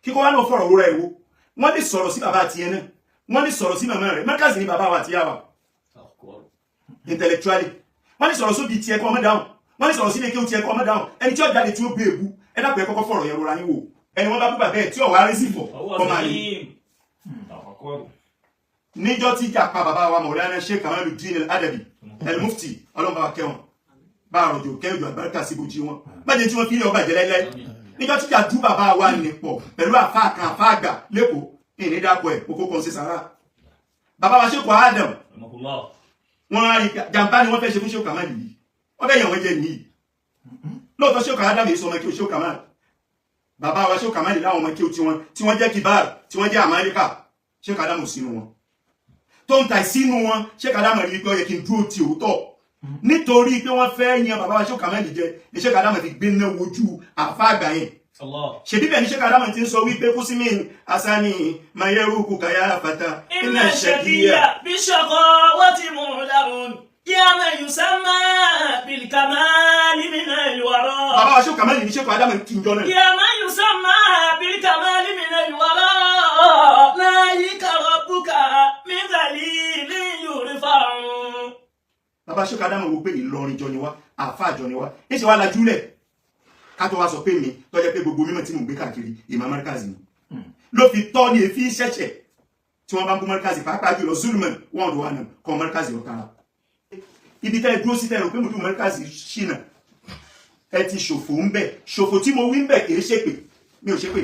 kíkọ́ wá náà fọ̀rọ̀ wúra ẹ̀wọ́ wọ́n lè sọ̀rọ̀ sí bàbá àti ẹ̀nà wọ́n lè sọ̀rọ̀ sí màmá rẹ̀ mẹ́kàsì ní bàbá wa àti yàwá intellectually wọ́n lè sọ̀rọ̀ sóbi ti ẹ̀kọ́ ọmọ dáhùn wọ́n lè sọ̀rọ̀ sí ilé kí ó ti ẹ̀kọ́ ọmọ dáhùn ẹni tí ó jáde tí ó gbé èbú ẹ dákun ẹ kọ́kọ́ fọ̀rọ̀ yẹn rọra yín wò ẹni wọ́n bá bú bàbá ẹ̀ tí ọ̀wá rí sí fọ̀ ọmọ àlè níjọ́ tí jà pa bàbá wa Maulana Sheikh Kamaluddin Al-Adabi El-Mufti ọlọ́mọba wa kẹwọn bá àròjò kẹjọ àgbàríkà sí ibùjí wọn bájẹ tí wọ́n fi ilé ọba ìjẹ́lẹ́lẹ́ níjọ́ tí jà dú bàbá wa nìpọ̀ pẹ̀lú àfáà kan àfáà àgbà lẹ́kọ̀ọ́ ìní dákọ̀ ẹ̀ kókó kan sí sàrà bàbá wa Sheikh Adam wọ́n rí jàmbá ni wọ́n fẹ́ ṣe fún Sheikh Kamal yìí wọ́n fẹ́ yàn wọ́n jẹ nìyí lóòótọ́ Sheikh Adam yìí sọ ọmọ kí o Sheikh Kamal bàbá wa Sheikh Kamal láwọn ọmọ kí o tí wọ́n jẹ́ kibar tí wọ́n jẹ́ Amẹ́ríkà Sheikh Adam sínú wọn tó ń ta sínú wọn Sheikh Adam rí pé ó yẹ kí n dúró ti òótọ́ nítorí pé wọ́n fẹ́ yan bàbá wa Sheikh Kamal jẹ ní Sheikh Adam fi gbé náà wojú àfáàgbà yẹn ṣebí bẹ́ẹ̀ ni Sheikh Adam ti ń sọ wípé kúsímìn asani mayeru kukaya fata inna shakiya bishaqawati mu'lamun ya man yusamma bil kamali min al wara bàbá wa Sheikh Kamal ni Sheikh Adam kí n jọ náà ya man yusamma bil kamali min al wara la yakrabuka min dhalilin yurfa'u bàbá Sheikh Adam wò pé Ìlọrin jọ ni wá àfáà jọ ni wá ní ṣe wá lajúlẹ̀ ká tó wá sọ pé mi tó jẹ́ pé gbogbo mímọ̀ tí mo gbé káàkiri ìmọ̀ Markazi ni ló fi tọ́ ní èéfín ṣẹ̀ṣẹ̀ tí wọ́n bá ń bú Markazi pàápàá jùlọ zulman wọ́n ọ̀dọ̀ wa náà kọ́ Markazi ọ̀tara ibi tẹ́ ẹ dúró sí tẹ́rọ pé mo dún Markazi ṣìnà ẹ ti ṣòfò ń bẹ̀ ṣòfò tí mo wí ń bẹ̀ kìí ṣépè mi ò ṣépè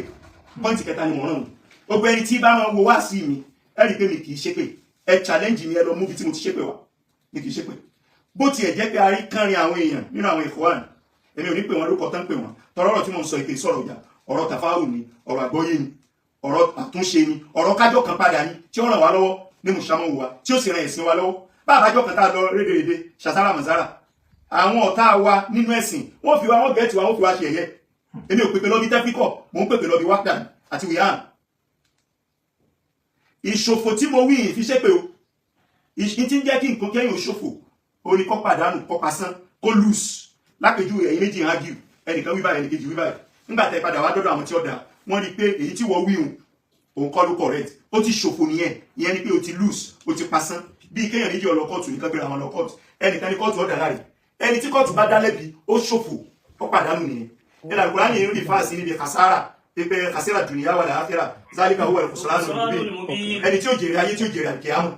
pọ́ǹtì kẹta ni mo rán gbogbo ẹni tí bá wọn wo wá sí mi ẹ rí i pé mi kìí ṣépè ẹ challenge mi ẹ lọ mú bí tí mo ti ṣépè wá mi kìí ṣépè bó tiẹ̀ jẹ́ pé a rí kánrin àwọn èèyàn nínú àwọn Ikhwan èmi ò ní pè wọn lórúkọ tán pè wọn tọrọ ọ̀rọ̀ tí mo ń sọ ìpè sọ̀rọ̀ ìjà ọ̀rọ̀ tàfáwù ni ọ̀rọ̀ àgbọ́yé ni ọ̀rọ̀ àtúnṣe ni ọ̀rọ̀ kájọ kan padà ni tí ó ràn wá lọ́wọ́ ní mùsàmù wa tí ó sì ràn ẹ̀sìn wa lọ́wọ́ bá àbájọ kan tá a lọ rédèrèdè ṣàṣàrà màzára àwọn ọ̀tá wa nínú ẹ̀sìn wọ́n fi wa wọ́n gẹ̀ẹ́tì wa wọ́n fi wa ṣe ẹ̀yẹ èmi ò pèpè lọ bí tẹ́fíkọ̀ mò ń pèpè lọ bí wákàtí àti wíhàn ìṣòfò tí mo wí yìí fi ṣépè o ìṣìn tí ń jẹ́ kí nǹkan kẹ́yìn òṣòfò orí kọ́ pàdánù kọ́ pasán kó lùs lápèjú ẹ̀yìn méjì hàn ágìrì ẹnìkan wí báyìí ẹnìkejì wí báyìí nígbà tẹ́ padà wá dọ́dọ̀ àwọn tí ó dá wọ́n rí pé èyí tí wọ́n wí òun kọ́ ló correct ó ti ṣòfò nìyẹn ìyẹn ni pé ó ti lùs ó ti pasán bí kéèyàn méjì ọlọ kóòtù nìkan gbéra wọn lọ kóòtù ẹnìkan ní kóòtù ọ̀dà láre ẹni tí kóòtù bá dá lẹ́bi ó ṣòfò ó pàdánù nìyẹn ìlànà Kùránì yìí ń rí fáàsì níbi kàsára pé kàsíra dùnìyà wà láàfíà zálíkà owó ẹ̀kọ́ sọ̀rọ̀ ẹni tí ó jèrè ayé tí ó jèrè àkíyàmù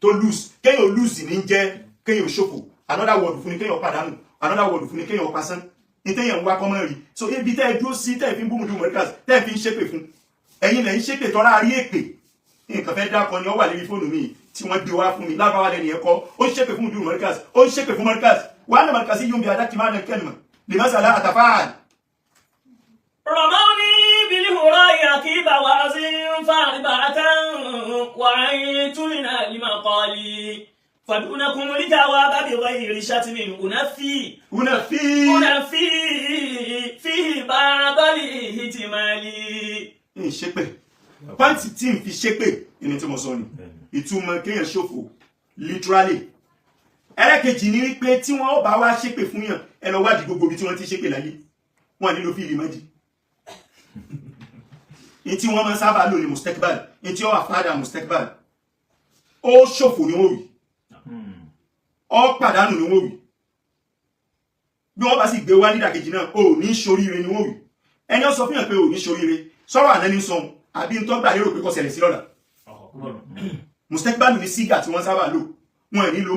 tó lose kéèyàn lose ní jẹ́ kéèyàn ṣòfò another word fún ni kéèyàn pàdánù another word fún ni kéèyàn pasán ní téèyàn wá kọ́mọ́ rí so ibi tẹ́ ẹ dúró sí tẹ́ ẹ fi ń búmùdú Markazi tẹ́ ẹ fi ń ṣépè fún ẹ̀yin lẹ́yìn ṣépè tọ́ra rí èpè nǹkan fẹ́ dákọ ni ó wà lórí fóònù mi tí wọ́n gbé wá fún mi lábáwá lẹ́nu ẹ̀kọ́ ó ń ṣépè fún mùdú Markazi ó ń ṣépè fún Markazi wàá ní Markazi yóò bí adákì máa dẹ̀ kẹ́lìmọ̀ lè má sàlá àtàfáà. رموني بالهراء عقيب وعزم فاربعة وعيت لنا المقالي فدونكم الجواب بغير شتم أنفي فيه بعض الاحتمال. ṣépè pàǹtì tí n fi ṣépè ẹni tí mo sọ ni ìtumọ̀ kéèyàn ṣòfò literally ẹlẹ́kejì ní wípé tí wọ́n bá wá ṣépè fún yàn ẹ lọ wádìí gbogbo ibi tí wọ́n ti ṣépè láyé wọ́n nílò fíìlì mọ́jì ní tí wọ́n máa sábà lò ní mustekbal ní tí ó wà fádà mustekbal ó ṣòfò ní wọ́n wí ó pàdánù ní wọ́n wí bí wọ́n bá sì gbé wá nídàkejì náà ó ní ṣoríire ní wọ́n wí ẹni ó sọ fún yàn pé ó ní ṣoríire sọ̀rọ̀ àná ní sọ àbí ń tọ́gbà lérò pé kó ṣẹlẹ̀ sí lọ́la mustekbal ní sígà tí wọ́n sábà lò wọ́n ní lo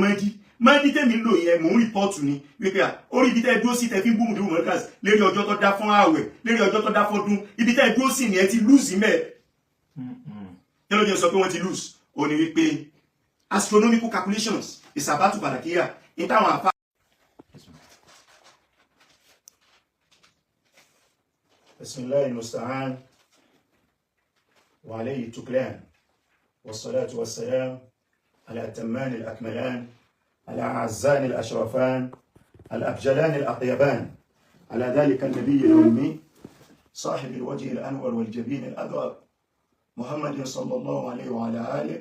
mẹ́dí tẹ́mi lò yẹn mò ń rìpọ́ọ̀tù ni wípé orí ibi tẹ́ dúró sí tẹ́ fi ń bú mùdú Markazi lérí ọjọ́ tó dá fún ààwẹ̀ lérí ọjọ́ tó dá fọ́dún ibi tẹ́ dúró sí ni ẹ ti lùsì mẹ́ẹ̀ kí ló jẹ́ sọ pé wọ́n ti lùsì ó ní wípé astronomical calculations ìsàbátù pàdàkìyà ní táwọn àpá. bismillahi musta'an wa alayhi tuklan wassalatu wassalam ala atamman al-akmalan الأعزان الأشرفان الأبجلان الأطيبان على ذلك النبي الأمي صاحب الوجه الأنور والجبين الأدرب محمد صلى الله عليه وعلى آله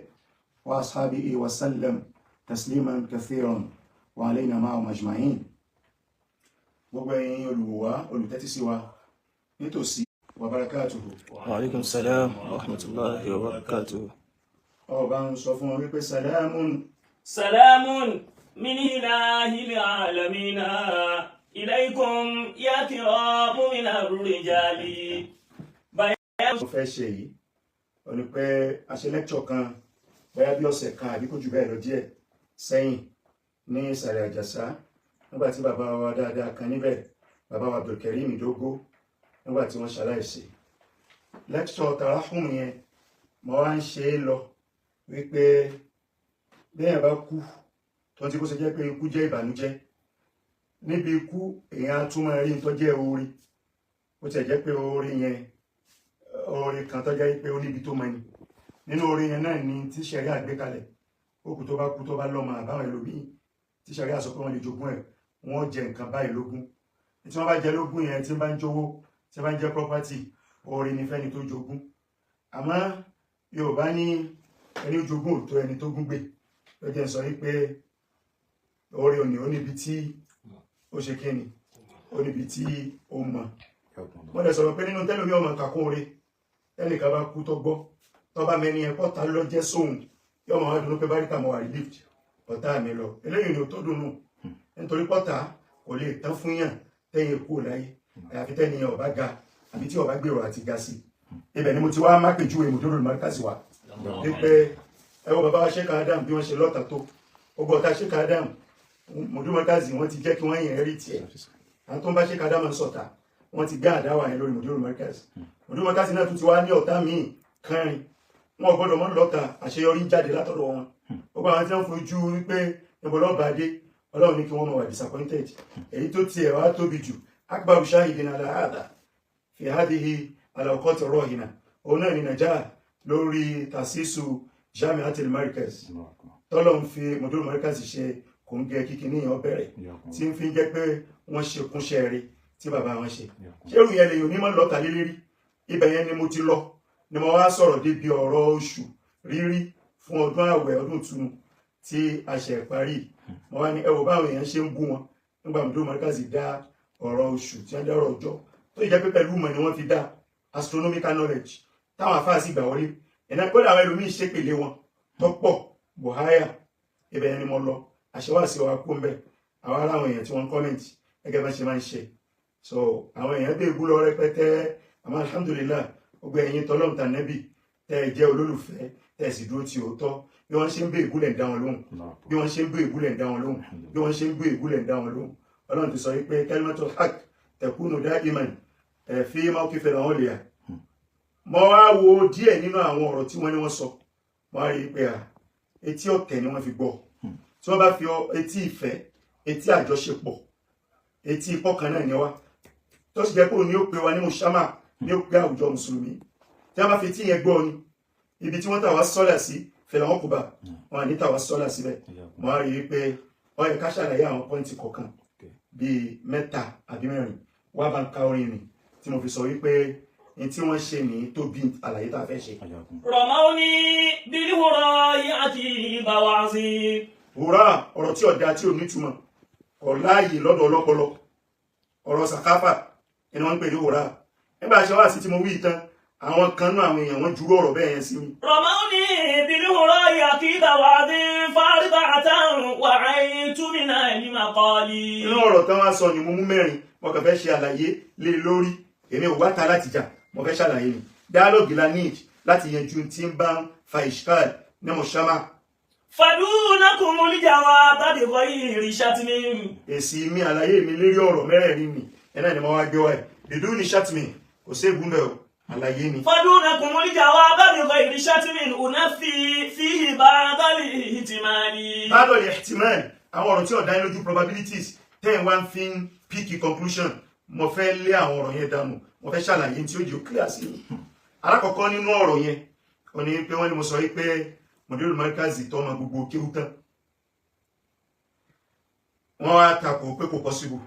وأصحابه وسلم تسليما كثيرا وعلينا معهم أجمعين gbogbo ẹ̀yin olùwò wa olùtẹ́tí sí wa nítòsí wa barakatuhu. Wa alaikum salam wa rahmatullahi wa barakatuh. Ọba ń sọ fún wọn wípé salamun. Salamun min ilahil alamina ilaykum ya kiramu min ar-rijali. Mo fẹ́ ṣe yìí ó ní pé a ṣe lecture kan bóyá bí ọ̀sẹ̀ kan àbí kò jù bẹ́ẹ̀ lọ díẹ̀ sẹ́yìn ní ìsàlẹ̀ àjàsá nígbà tí bàbá wa dáadáa kan níbẹ̀ bàbá wa Abdulkarim Dogo nígbà tí wọ́n ṣaláìsí lecture tarahum yẹn mo wá ń ṣe é lọ wípé béèyàn bá kú tó ti kó ṣe jẹ́ pé ikú jẹ́ ìbànújẹ́ níbi ikú èèyàn á tún máa rí tó jẹ́ oore ó ti jẹ́ pé oore yẹn oore kan tó jẹ́ pé ó níbi tó mọ ni nínú oore yẹn náà ni tí ṣẹ̀rí àgbékalẹ̀ òkú tó bá kú tó bá lọ́mọ àbáwọn ẹlòmíì tí ṣẹ̀rí àsọ pé wọ́n lè jogún ẹ̀ wọ́n jẹ nǹkan báyìí lógún tí wọ́n bá jẹ lógún yẹn tí bá ń jówó tí bá ń jẹ́ property oore ni fẹ́ni tó jogún àmọ́ Yorùbá ní ẹni jogún ò tó ẹni tó gún gbé ló jẹ́ sọ wípé oore òní ó níbi tí ó ṣe kíni ó níbi tí ó mọ̀ wọ́n lè sọ̀rọ̀ pé nínú tẹ́lómi ọmọ kàkún oore ẹnìkan bá kú tó gbọ́ tó bá mẹ́ni ẹ̀kọ́ ta lọ jẹ́ sóhun yóò máa dùnú pé báríkà mọ̀ wà relieved ọ̀tá mi lọ eléyìí ni ó tó dùnú nítorí pọ́tà kò lè tán fún yàn tẹ́yìn kú láyé àyàfi tẹ́niyàn ọ̀bá ga àbí tí ọ̀bá gbèrò àti ga sí ibẹ̀ ni mo ti wá mápèjúwe Mudirul Markaz wa wípé ẹwọ bàbá wa Sheikh Adam bí wọ́n ṣe lọ́ta tó ogbó ọ̀tá Sheikh Adam Mudirul Markaz wọ́n ti jẹ́ kí wọ́n yẹn rí tiẹ̀ àwọn tó ń bá Sheikh Adam sọ̀tà wọ́n ti gbé àdáwà yẹn lórí Mudirul Markaz Mudirul Markaz náà tún ti wá ní ọ̀tá míì kẹrin wọn gbọ́dọ̀ mọ́ lọ́ta àṣeyọrí jáde látọ̀dọ̀ wọn gbogbo àwọn tí wọ́n fojú wípé ìbọ̀lọ́ba dé Ọlọ́run ní kí wọ́n mọ̀ wà disappointed èyí tó tiẹ̀ wá tóbi jù akbaru shahidin ala hadha fi hadhihi al-awqat ar-rahina òun náà ní Nàìjíríà lórí tàṣíṣù Jami'atul Markaz tọ́lọ̀ ń fi Mudirul Markaz ṣe kò ń gẹ kíkì níyàn bẹ̀rẹ̀ tí ń fi jẹ́ pé wọ́n ṣe kúnṣẹ́ rí tí bàbá wọn ṣe ṣérù yẹn lèyìn onímọ̀ lọ́ta lélérí ibẹ̀ yẹn ni mo ti lọ ni mo wá sọ̀rọ̀ débi ọ̀rọ̀ oṣù rírí fún ọdún àwẹ̀ ọdún ìtúnu tí a ṣe parí mo wá ní ẹ wò báwọn èèyàn ṣe ń bú wọn nígbà Mudirul Markaz dá ọ̀rọ̀ oṣù tí wọ́n dá ọ̀rọ̀ ọjọ́ tó jẹ́ pé pẹ̀lú mọ̀ ni wọ́n fi dá astronomical knowledge táwọn afáà sì gbà wọlé ẹ̀nà gbọ́dọ̀ àwọn ẹlòmíì ṣépèlé wọn tó pọ̀ bọ̀háyà ibẹ̀ yẹn ni mo lọ àṣewàṣe wa kó ń bẹ̀ àwọn ará àwọn èèyàn tí wọ́n kọ́mẹ̀ntì gẹ́gẹ́ bá ṣe máa ń ṣe so àwọn èèyàn bẹ́ẹ̀ bú lọ rẹpẹtẹ àmọ́ alhamdulillah gbogbo ẹ̀yin tọ́lọ́run tà nẹ́bì tẹ́ ẹ jẹ́ olólùfẹ́ tẹ́ ẹ sì dúró ti òótọ́ bí wọ́n ṣe ń bẹ́ ìbúlẹ̀ ń dá wọn lóhùn bí wọ́n ṣe ń bẹ́ ìbúlẹ̀ ń dá wọn lóhùn bí wọ́n ṣe ń bẹ́ ìbúlẹ̀ ń dá wọn lóhùn Ọlọ́run ti sọ wípé kalimatul haqq takunu da'iman fi mawqif al-awliya mo wá wo díẹ̀ nínú àwọn ọ̀rọ̀ tí wọ́n ní wọ́n sọ wọ́n á rí pé etí ọ̀tẹ̀ ni wọ́n fi gbọ́ tí wọ́n bá fi etí ìfẹ́ etí àjọṣepọ̀ etí ipọ́ kan náà ni wá tó sì jẹ́ pé òun ni ó pe wa ní mùsàmà ní ó pe àwùjọ mùsùlùmí tí wọ́n bá fi etí yẹn gbọ́ ni ibi tí wọ́n tà wá sọ́là sí fẹ̀lẹ̀ wọn kò bá wọn à ní tà wá sọ́là síbẹ̀ wọ́n á rí pé ó yẹ ká ṣàlàyé àwọn pọ́ìntì kọ̀ọ̀kan bíi mẹ́ta àbí mẹ́rin wá bá ń ka orin mi tí mo fi sọ wípé ní tí wọ́n ṣe ní tó bí àlàyé tá a fẹ́ ṣe. Rọ̀mọ́ni bíi wúrọ̀ yìí àti ìbáwáṣí. Wúrà ọ̀rọ̀ tí ọ̀dà tí ò nítumọ̀ kọ̀ láàyè lọ́dọ̀ ọlọ́pọlọ ọ̀rọ̀ sàkáfà ẹni wọ́n ń pè ní wúrà nígbà ṣe wá sí tí mo wí tán àwọn kan náà àwọn èèyàn wọ́n jurú ọ̀rọ̀ bẹ́ẹ̀ yẹn sí mi. Rọ̀mọ́ni bíi wúrọ̀ yìí àti ìbáwáṣí fárígbà àtàrùn wàhálì túmínà ẹni máa kọ́ ni. inú ọ̀rọ̀ tán wá sọ ni mo mú mẹ́rin mo kàn fẹ́ ṣe àlàyé lé lórí èmi ò wá ta láti jà mo fẹ́ ṣàlàyé ni dialogue la need láti yanjú tí ń bá ń fa ìṣkáàl ní mọ̀ṣámà. Fadunakum al-jawaba bi ghayri shatmin. èsì mi àlàyé mi lérí ọ̀rọ̀ mẹ́rẹ̀ẹ̀rin mi ẹ̀nà ni mo wá gbé wáyé biduni shatmin kò sí ègún bẹ́ẹ̀ o àlàyé ni. Fadunakum al-jawaba bi ghayri shatmin unafi fihi ba'da al-ihtimali. ba'da al-ihtimal àwọn ọ̀rọ̀ tí ọ̀dá lójú probabilities ten one fin picky conclusion mo fẹ́ lé àwọn ọ̀rọ̀ yẹn dànù mo fẹ́ ṣàlàyé tí ó jẹ́ clear sí mi. alákọ̀ọ́kọ́ nínú ọ̀rọ̀ yẹn ó ní pé wọ́n ní mo sọ wípé Mudirul Markaz tó ọmọ gbogbo kéwú tán wọ́n wá takò pé kò possible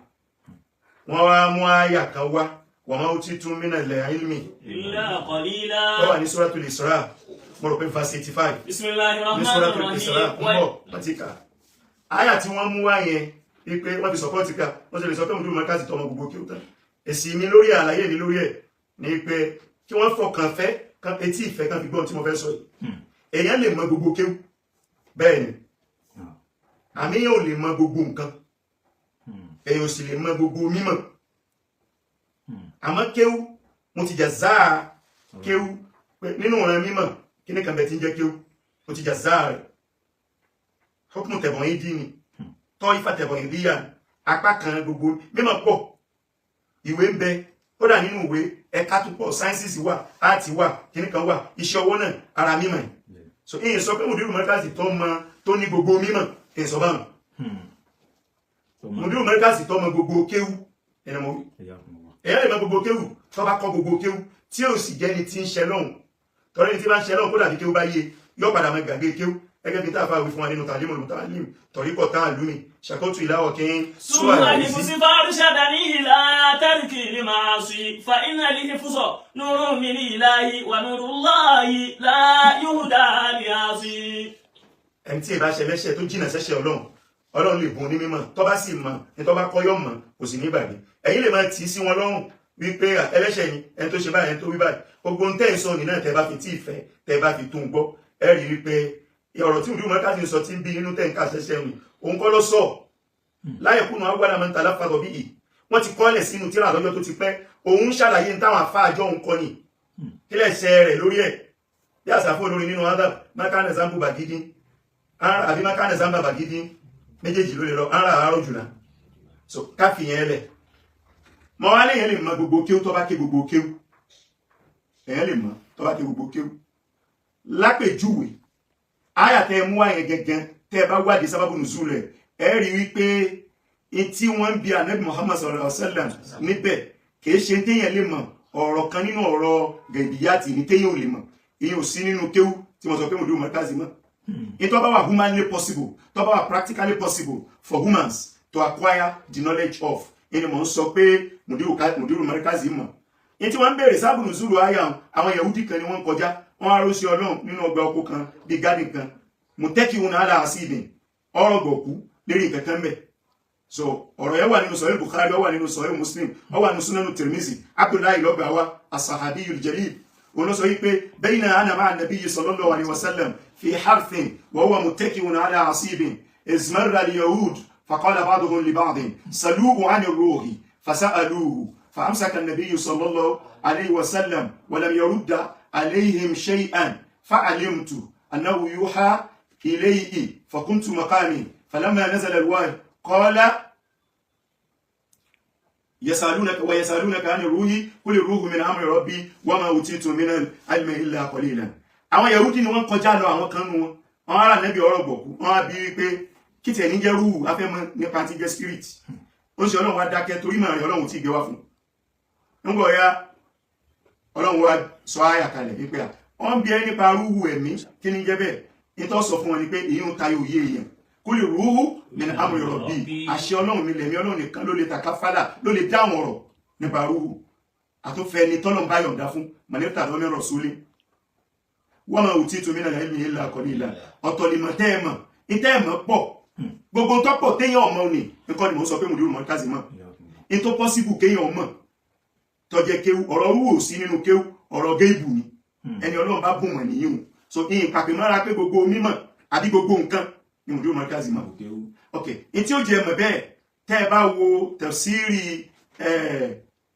wọ́n wá mú àyà kan wá wa ma utitum minal ilmi illa qalila. tó wà ní Suratul Isra mo rò pé verse 85 Bismillahir ní rahmanir Suratul Isra ń bọ̀ rahim. pàtíkà àyà tí wọ́n mú wá yẹn wípé wọ́n fi support ká wọ́n sì lè sọ pé Mudirul Markaz tó ọmọ gbogbo kéwú tán èsì mi lórí àlàyé mi lórí ẹ̀ ní pé kí wọ́n fọkàn fẹ́ kan etí ìfẹ́ kan fi gbọ́n tí mo fẹ́ sọ yìí èèyàn lè mọ gbogbo kéwú bẹ́ẹ̀ ni àmì yóò lè mọ gbogbo nǹkan èèyàn sì lè mọ gbogbo mímọ̀ àmọ́ kéwú mo ti jà záà kéwú nínú ọ̀ràn mímọ̀ kí ní kan bẹ̀ tí ń jẹ́ kéwú mo ti jà záà rẹ̀ hukumu tẹ̀bọ̀n yìí dí ni tọ́ ifá tẹ̀bọ̀n yìí díyà apá kan gbogbo mímọ̀ pọ̀ ìwé ń bẹ ó dà nínú ìwé ẹ̀ka tó pọ̀ sáyẹ́nsì wà áàtì wà kíní kan wà iṣẹ́ ọwọ́ náà ara mímọ̀ so èyí sọ pé mùdírù mọ́ríkàsì tó ní gbogbo mímọ̀ èyí sọ báwọn mùdírù mọ́ríkàsì tó mọ gbogbo kéwú ẹ̀nà mọ̀ èyí lè mọ gbogbo kéwú tó bá kọ́ gbogbo kéwú tí ó sì jẹ́ni tí ń ṣẹ lọ́hùn tọ́lẹ́ ní tí bá ń ṣẹ lọ́hùn kó dàbí kéwú bá yé yóò padà mọ gbàgbé kéwú gẹ́gẹ́ bí táà fáwí fún wa nínú tàlímù mùtàlím tọ̀ríkọ̀ táà lúmi ṣàkótù ìláwọ̀ kí ń súnmọ́ ní fúsí fárúṣàdà ní ìlà tẹ́rìkì lè máa sí fa iná lè fúsọ̀ nùrù mi ní ìláyí wà nùrù láàyí láyúdà ní àṣì. ẹni tí ìbá ṣẹlẹ́ṣẹ̀ tó jìnà sẹ́ṣẹ̀ ọlọ́run lè bùn ní mímọ̀ tó bá sì mọ̀ ní tó bá kọ́yọ́ mọ̀ kò sì ní gbàgbé ẹ̀yin lè máa tì í sí wọn lọ́rùn wípé ẹlẹ́ṣẹ̀ ni ẹni tó ṣe báyìí ẹni tó wí báyìí gbogbo ń tẹ́ ìsọ nìyẹn tẹ́ bá fi tí ìfẹ́ tẹ́ bá fi tó ń gbọ́ ẹ rí wípé ọ̀rọ̀ tí ìlú mọ́ká ti sọ tí ń bí inú tẹ́ ń ká ṣẹṣẹ́ ni òun kọ́ ló sọ láyẹ̀kúnnà agbára mọ́ ń ta láfàdọ̀ bí yìí wọ́n ti kọ́lẹ̀ sínú tíra lọ́jọ́ tó ti pẹ́ òun ṣàlàyé ní táwọn àfáàjọ òun kọ́ ni kílẹ̀ ṣẹ rẹ̀ lórí ẹ̀ bí àṣàfó olórin nínú adab mákànnà zambu bàgídín àbí mákànnà zamba bàgídín méjèèjì ló lè lọ ara àárọ̀ jùlọ so káfí yẹn lẹ̀ mọ́ wá léyìn lè mọ gbogbo kéwú tó bá ké gbogbo kéwú èyàn lè mọ tó bá ké gbogbo kéwú lápèjúwe àyà tẹ́ mú àyẹn gẹ́gẹ́ tẹ́ bá wádìí sábàbù nùzúl rẹ̀ ẹ rí wípé tí wọ́n ń bi ànábì Muhammad sallallahu alaihi wasallam níbẹ̀ kìí ṣe téèyàn lè mọ̀ ọ̀rọ̀ kan nínú ọ̀rọ̀ gẹ̀bíyàtì ní téèyàn ò lè mọ̀ ìyẹn ò sí nínú kéwú tí mo sọ pé mo dúró mọ́tàzí mọ́ ní tó bá wà humanly possible tó bá wà practically possible for humans to acquire the knowledge of ẹni mọ̀ ń sọ pé mo dúró mọ́tàzí mọ̀ ní tí wọ́n ń bèèrè sábàbù nùzúl àyà àwọn Yahudi kan ni wọ́n kọjá wọ́n á rọ́ṣẹ́ ọlọ́run nínú ọgbà oko kan bíi garden kan mùtẹ́kì wọn àlà àṣìbìn ọ̀rọ̀ gbọ̀kú lérí kankan bẹ̀ so ọ̀rọ̀ yẹn wà nínú sọ̀rọ̀ Bukhari ó wà nínú sọ̀rọ̀ Muslim ó wà nínú Sunanu Tirmizi Abdullahi lọ́gbà wa as-sahabiyul jalil òun ló sọ wípé bayna ana ma'a an-nabiyyi sallallahu alayhi wa sallam fi harthin wa huwa muttaki'un ala asibin iz marra al-yahud faqala ba'duhum li ba'din saluhu 'ani ar-ruhi fasa'aluhu فأمسك النبي صلى الله عليه وسلم ولم يرد عليهم شيئا فعلمت أنه يوحى إليه فكنت مقامي فلما نزل الوحي قال ويسألونك عن الروح قل الروح من أمر ربي وما أوتيت من العلم إلا قليلا àwọn Yahudi ni wọ́n kọjá lọ àwọn kan nu wọn ará Nábì ọ̀rọ̀ gbọ̀kú wọ́n á bi pé kí tẹ̀ ní jẹ́ rúhù afẹ́mọ́ nípa ti jẹ́ spirit ó ń ṣe Ọlọ́run wá dákẹ́ torí màá rí Ọlọ́run tí gbé wá fún nígbà ya Ọlọ́run wá sọ àyà kalẹ̀ wípé wọ́n bí ẹ nípa rúhù ẹ̀mí kí ní jẹ́ bẹ́ẹ̀ nítọ́ sọ fún wọn ni pé èyí ń tayọ òye èèyàn kó lè rúhù min amri rabbi àṣẹ Ọlọ́run mi lẹ̀mí Ọlọ́run nìkan ló lè takafala ló lè dáhùn ọ̀rọ̀ nípa rúhù àtúnfẹ́ ni tọ́lọ́n bá yọ̀ǹda fún mọ̀lẹ́ta lọ́mí rasuli wa ma utitu min al-ilmi illa qalila ọ̀tọ̀ lè mọ̀ tẹ́ẹ̀mọ̀ ìtẹ́ẹ̀mọ̀ pọ̀ gbogbo tọ́pọ̀ téèyàn ọmọ ni nǹkan ni mo sọ pé mo dúró mọ́ káàzì mọ́ in tó pọ́síbù kéèyàn ọmọ tọ́jẹ́ kéwú ọ̀rọ̀ rúwò sí nínú kéwú ọ̀rọ̀ géèbù ni ẹni Ọlọ́run bá bùn wọ̀n níyìn so ìyìn pàpẹ mọ́ra pé gbogbo mímọ̀ àbí gbogbo nǹkan ni mo dúró mọ́ káàzì mọ́ ok in tí ó jẹ mọ̀ bẹ́ẹ̀ tẹ́ ẹ bá wo tafsiri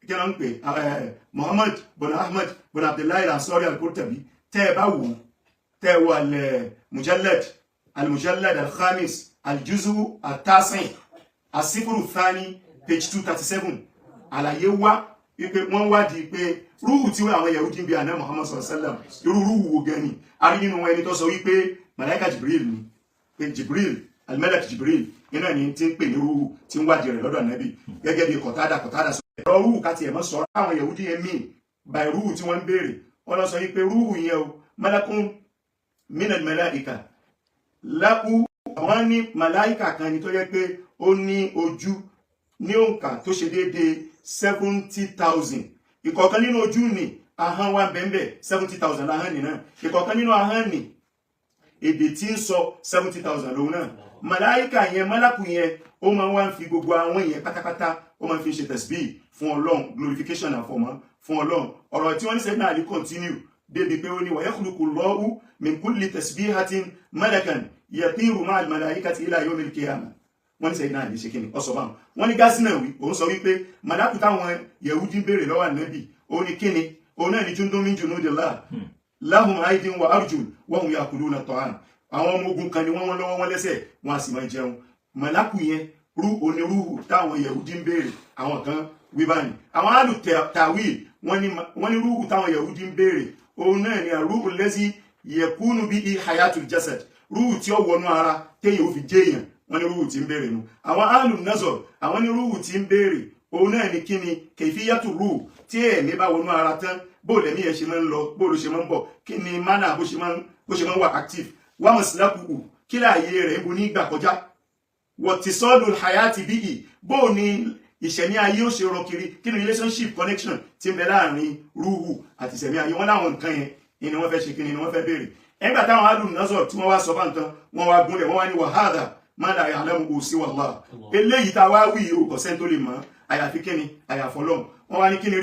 kí wọ́n ń pè Muhammad bin Ahmad bin Abdullahi al-Ansari al-Qurtubi tẹ́ ẹ bá wo tẹ́ ẹ wo al-mujallad al-khamis al-juz'u at-tasi' as-sifru thani page 237 àlàyé wá wípé wọ́n wádìí pé rúhù tí àwọn Yahudi ń bí àná Muhammad sallallahu alaihi wasallam irú rúhù wo gan ni a rí nínú ẹni tó sọ wípé malaika Jibril ni pé Jibril al-malak Jibril iná ni tí ń pè ní rúhù tí ń wádìí rẹ̀ lọ́dọ̀ Ànábì gẹ́gẹ́ bí Qatada sọ ẹ̀rọ rúhù káti ẹ̀mọ́ sọ àwọn Yahudi yẹn mí by rúhù tí wọ́n ń béèrè wọ́n lọ sọ wípé rúhù yẹn o malakun minal malaika lápú àwọn ní malaika kan ni tó yẹ pé ó ní ojú ní òǹkà tó ṣe déédéé 70,000 ìkọ̀ọ̀kan nínú ojú ni ahọ́n wà bẹ́ẹ̀bẹ̀ 70,000 láhán ni náà ìkọ̀ọ̀kan nínú ahọ́n ni èdè tí ń sọ 70,000 lòun náà màláíkà yẹn málàkù yẹn ó máa wá ń fi gbogbo àwọn yẹn pátápátá ó máa fi ṣe tasbih fún Ọlọ́run glorification àfọ̀mọ́ fún Ọlọ́run ọ̀rọ̀ tí wọ́n ní Sayyidina Ali continue débi pé ó ní wa yakhluqu Allahu min kulli tasbihatin malakan yatiru ma'al malaikati ila yawmil qiyamah wọ́n ní Sayyidina Ali ṣe kíni ọ̀sọ̀ báwọn wọ́n ní Gásínàwí òun sọ wípé màlákù táwọn Yẹhudi ń béèrè lọ́wọ́ Ànábì ó ní kíni òun náà ní jundun min junudillah lahum aydin wa arjun wa hum yakuluna ta'am àwọn ọmọ ogun kan ni wọ́n lọ́wọ́ wọn lẹ́sẹ̀ wọn a sì máa jẹun màlákù yẹn onírúurú táwọn Yẹhudi ń béèrè àwọn kan wíbáni àwọn alù tàwíl wọ́n ní rúhù táwọn Yẹhudi ń béèrè òun náà ni àrúhù lẹ́sí yẹkúnù bí i hayatul jasad rúhù tí ó wọnú ara téyàn ó fi jẹ́yàn wọ́n ní rúhù tí ń béèrè nù àwọn alù nazar àwọn ní rúhù tí ń béèrè òun náà ni kí ni kẹfíyàtù rúhù tí ẹ̀mí bá wọnú ara tán bóòlù ẹ̀mí ẹ̀ ṣe máa ń lọ bóòlù ṣe máa ń bọ̀ kí ni mánà bó ṣe máa ń wà active wà mọ̀sílápù kí láàyè rẹ̀ ń bo ní ìgbà kọjá wọ̀tísọ́lù hayati bíi bóò ni ìṣẹ̀mí ayé ó ṣe rọ kiri kí ni relationship connection tí ń bẹ láàrin rúhù àti ìṣẹ̀mí ayé wọn láwọn nǹkan yẹn ni wọ́n fẹ́ ṣe kí ni wọ́n fẹ́ béèrè ẹgbà táwọn alùn nazar tí wọ́n wá sọ bá nǹkan wọ́n wá gúnlẹ̀ wọ́n wá ní wàhádà má la ya'lamu sí wallah eléyìí tá a wá wí o kò sẹ́ni tó lè mọ̀ àyàfi kí ni àyàfọ́lọ́hun wọ́n wá ní kí ni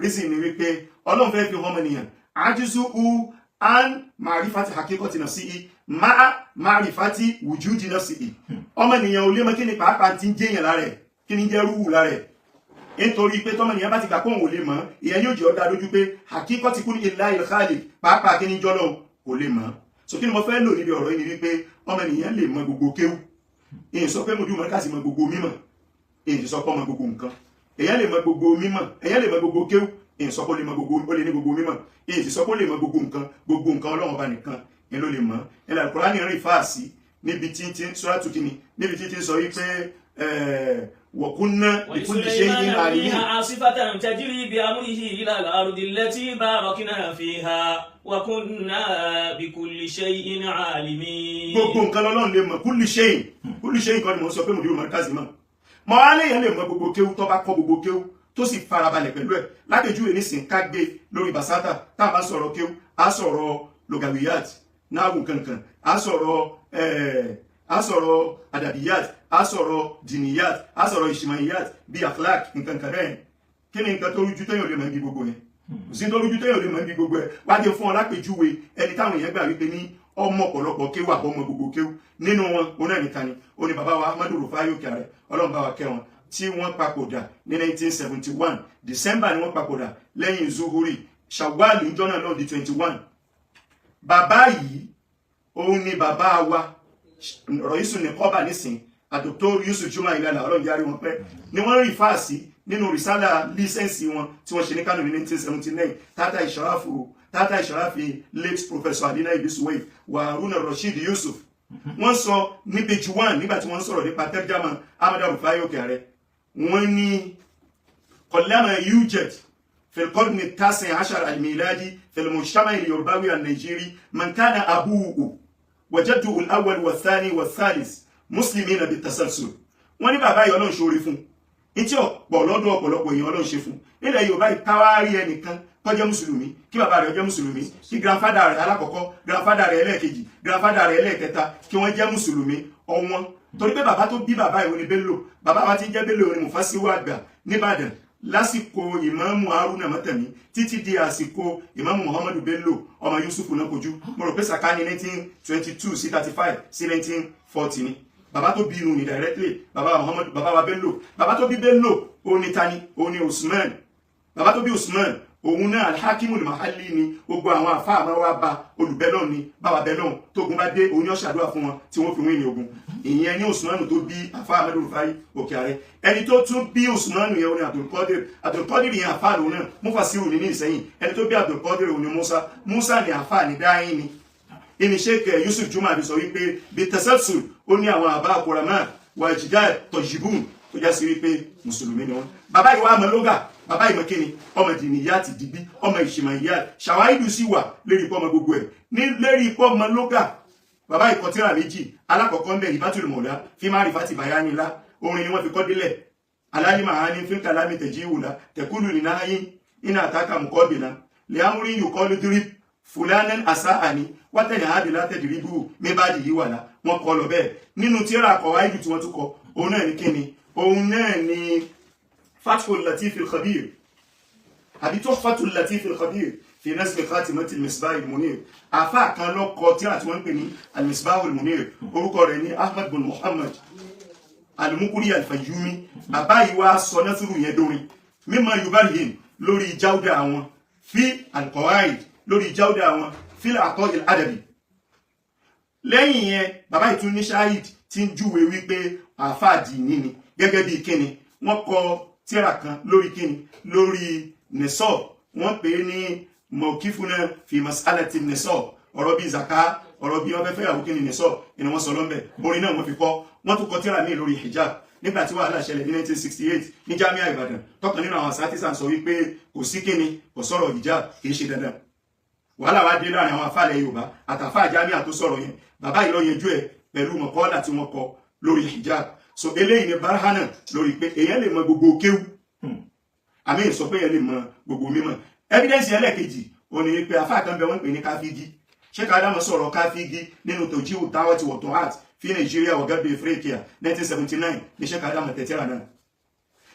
reason ni wípé Ọlọ́run fẹ́ fi hàn ènìyàn ajizu an ma'rifati haqiqati nafsihi ma'a ma'rifati wujudi nafsihi ọmọ ènìyàn ò lè mọ̀ kí ni pàápàá ti ń jẹ́yàn lára ẹ̀ kí ni jẹ́ rúhù lára ẹ̀ nítorí pé tọ́mọ ènìyàn bá ti gbà kóhùn ò lè mọ̀ ìyẹn yóò jẹ́ ó dá lójú pé haqiqati kulli illahil khaliq pàápàá kí ni jọ́lọ́hun kò lè mọ̀ so kí ni mo fẹ́ lò níbi ọ̀rọ̀ yìí ni wípé ọmọ ènìyàn lè mọ̀ gbogbo kéwú èyí sọ pé mojú mọ̀ká sì mọ̀ gbogbo mímọ̀ èyí sọ pé ọmọ gbogbo nǹkan èyàn lè mọ̀ gbogbo mímọ̀ èyàn lè mọ̀ gbogbo kéwú èyí sọ pé ó lè mọ̀ gbogbo ó lè ní gbogbo mímọ̀ èyí sọ pé ó lè mọ̀ gbogbo nǹkan Ọlọ́run ọba nìkan ni ló lè mọ̀ ẹ̀là Al-Qur'ani rìn fáàsì níbi tí Suratu Kini níbi tí sọ wípé وكنا بكل شيء عالمين عاصفة تجري بأمره إلى الأرض التي باركنا فيها وكنا بكل شيء عالمين gbogbo nǹkan lọ́lọ́run lè mọ̀ kulli shay'in kan ni mo sọ pé mo dúró markazi mọ́ mọ́ alẹ́ yẹn lè mọ̀ gbogbo kéwú tó bá kọ́ gbogbo kéwú tó sì farabalẹ̀ pẹ̀lú ẹ̀ lápèjúwe nísìn ká gbé lórí basata tá a bá sọ̀rọ̀ kéwú á sọ̀rọ̀ logawiyat náàwù kankan á sọ̀rọ̀ adabiyat á sọ̀rọ̀ diniyat á sọ̀rọ̀ ishmaiyat bí akhlaq nǹkan kan bẹ́ẹ̀ kí ni nǹkan tó rújú téèyàn lè mọ̀ bí gbogbo yẹn kò sí tó rújú téèyàn lè mọ̀ bí gbogbo ẹ̀ wájú fún ọ lápèjúwe ẹni táwọn èèyàn gbà wípé ní ọmọ ọ̀pọ̀lọpọ̀ kéwú àbọ̀mọ gbogbo kéwú nínú wọn oná nìkan ni ó ní bàbá wa Ahmadu Rufai Òkè Àrẹ Ọlọ́run bá wa kẹ́ wọn tí wọ́n papòdà ní 1971 December ni wọ́n papòdà lẹ́yìn zuhuri Shawwal níjọ́ náà lọ́n di 21 bàbá yìí òun ni bàbá wa Rọ̀yísù ní kọ́bà nísìn Dr. Yusuf Juma Ilala Ọlọ́run járe wọn pẹ́ ni wọ́n rí fáàsì nínú rìsálà lísẹ́ǹsì wọn tí wọ́n ṣe ní Kánò ní 1979 tátà ìṣọ́ráfi late Professor Adina Ibisuwe wa Haruna Rashid Yusuf wọ́n sọ ní page 1 nígbà tí wọ́n sọ̀rọ̀ nípa tẹ́rjámà Ahmadu Rufai Òkè Àrẹ wọ́n ní قلما يوجد في القرن التاسع عشر الميلادي في المجتمع اليورباوي النيجيري من كان أبوه وجده الأول والثاني والثالث مسلمين بالتسلسل wọ́n ní bàbá yìí Ọlọ́run ṣoore fún ìtí ọ̀pọ̀lọpọ̀ èèyàn Ọlọ́run ṣe fún ilẹ̀ Yorùbá ìkáwárí ẹnìkan kó jẹ́ mùsùlùmí kí bàbá rẹ̀ jẹ́ mùsùlùmí kí grandfather rẹ̀ alákọ̀ọ́kọ́ grandfather rẹ̀ ẹlẹ́ẹ̀kejì grandfather rẹ̀ ẹlẹ́ẹ̀kẹta kí wọ́n jẹ́ mùsùlùmí ọ̀wọ́n torí pé bàbá tó bí bàbá ìwé ni Bello bàbá wa ti jẹ́ Bello ni Mufasiru àgbà nìbàdàn lásìkò ìmáàmù Haruna Mọ́tẹ̀mí títí di àsìkò ìmáàmù Muhammadu Bello ọmọ Yusufu náà kojú mo rò pé sàkáání 1922 sí 35 sí 1940 ni bàbá tó bí inú ni directly bàbá wa Bello bàbá tó bí Bello ó ní tani ó ní Usman bàbá tó bí Usman òun náà alhakimu mahali ni gbogbo àwọn àfáà máa wá bá olùbẹ́lọ́n ni bàbá bẹ́lọ́n tógun bá dé òun yóò ṣàdúrà fún wọn tí wọ́n fi wín ní ogun ìyẹn ní Usmanu tó bí àfáà Ahmadu Rufai Òkè Àrẹ ẹni tó tún bí Usmanu yẹn ní Abdulkadir yẹn àfáà lòun náà Mufasiru ní Ìsẹ́yìn ẹni tó bí Abdulkadir òun ní Musa ní àfáà ní dáhìn ni ìní Sheikh Yusuf Juma bí sọ wípé bí tasalsul ó ní àwọn àbá àkùràmá wàjìdá tọ̀jìbùn tó já sí wípé mùsùlùmí ni wọn bàbá yìí wà mọ́lógà bàbá ìmọ̀ kíni ọmọ ìdìníyà ti dìbí ọmọ ìṣìmọ̀yà ṣàwáìdù sí wà lérí ipò ọmọ gbogbo ẹ̀ ní lérí ipò ọmọ lógà bàbá ìkọtíra méjì alákọ̀ọ́kọ́ ń bẹ̀ ìbátùlù mọ̀lá fi máa rí fati bàyánilá orin ni wọ́n fi kọ́ délẹ̀ alálìmọ̀ àání fi ń kàlámì tẹ̀jí ìwòlá tẹ̀kúlù ní náyí iná àtàkà mùkọ́bìnà lẹ́àmúrí yòókọ́ lójúrí fúlánẹ́ àṣà àní wátẹ̀lẹ̀ àádìlá tẹ̀dìríbù mẹ́bàdì yìí wà lá wọ́n kọ́ lọ bẹ́ẹ̀ nínú tíra àkọ̀wáìdù tí wọ́n tún kọ òun náà ní kíni òun náà ní Fathul Latif al-Khabir àbí Tuhfatul Latif al-Khabir fi nasb Khatimatil Misbah al-Munir àfáà kan ló kọ tírà tí wọ́n ń pè ní al-Misbah al-Munir orúkọ rẹ̀ ní Ahmad bin Muhammad al-Mukri al-Fayyumi bàbá yìí wá sọ násìrù yẹn dórin mímọ yubarhim lórí jáúdà àwọn fi al-qawaid lórí jáúdà àwọn fi al-ata' al-adabi lẹ́yìn yẹn bàbá yìí tún ní shahid tí ń júwe wípé àfáà dìní ni gẹ́gẹ́ bí kíni wọ́n kọ tírà kan lórí kíni lórí nisab wọ́n pè é ní mawqifuna fi mas'alati nisab ọ̀rọ̀ bí zaka ọ̀rọ̀ bí wọ́n fẹ́ yàwó kíni nisab ni wọ́n sọ lọ́mbẹ̀ orin náà wọ́n fi kọ́ wọ́n tún kọ tírà míì lórí hijab nígbà tí wàhálà ṣẹlẹ̀ ní 1968 ní Jamia Ìbàdàn tọkàn nínú àwọn sátìsàn sọ wípé kò sí kíni kò sọ̀rọ̀ hijab kìí ṣe dandan wàhálà wá dé láàrin àwọn afáàlẹ̀ Yorùbá àtàfáà Jamia tó sọ̀rọ̀ yẹn bàbá yìí ló yanjú ẹ̀ pẹ̀lú mọ̀kọ́lá tí wọ́n kọ lórí hijab so eléyìí ni barhana lórí pé èyàn lè mọ gbogbo kéwú àmì sọ pé èyàn lè mọ gbogbo mímọ̀ evidence ẹlẹ́kejì ó ní pé afáà kan bẹ wọ́n pè ní káfígí Sheikh Adamu sọ̀rọ̀ káfígí nínú tòjíwò táwọ́tì wọ̀tọ̀ art fi Nigeria wọ̀gẹ́bẹ̀ Africa 1979 ní Sheikh Adamu tẹ̀tẹ̀rà náà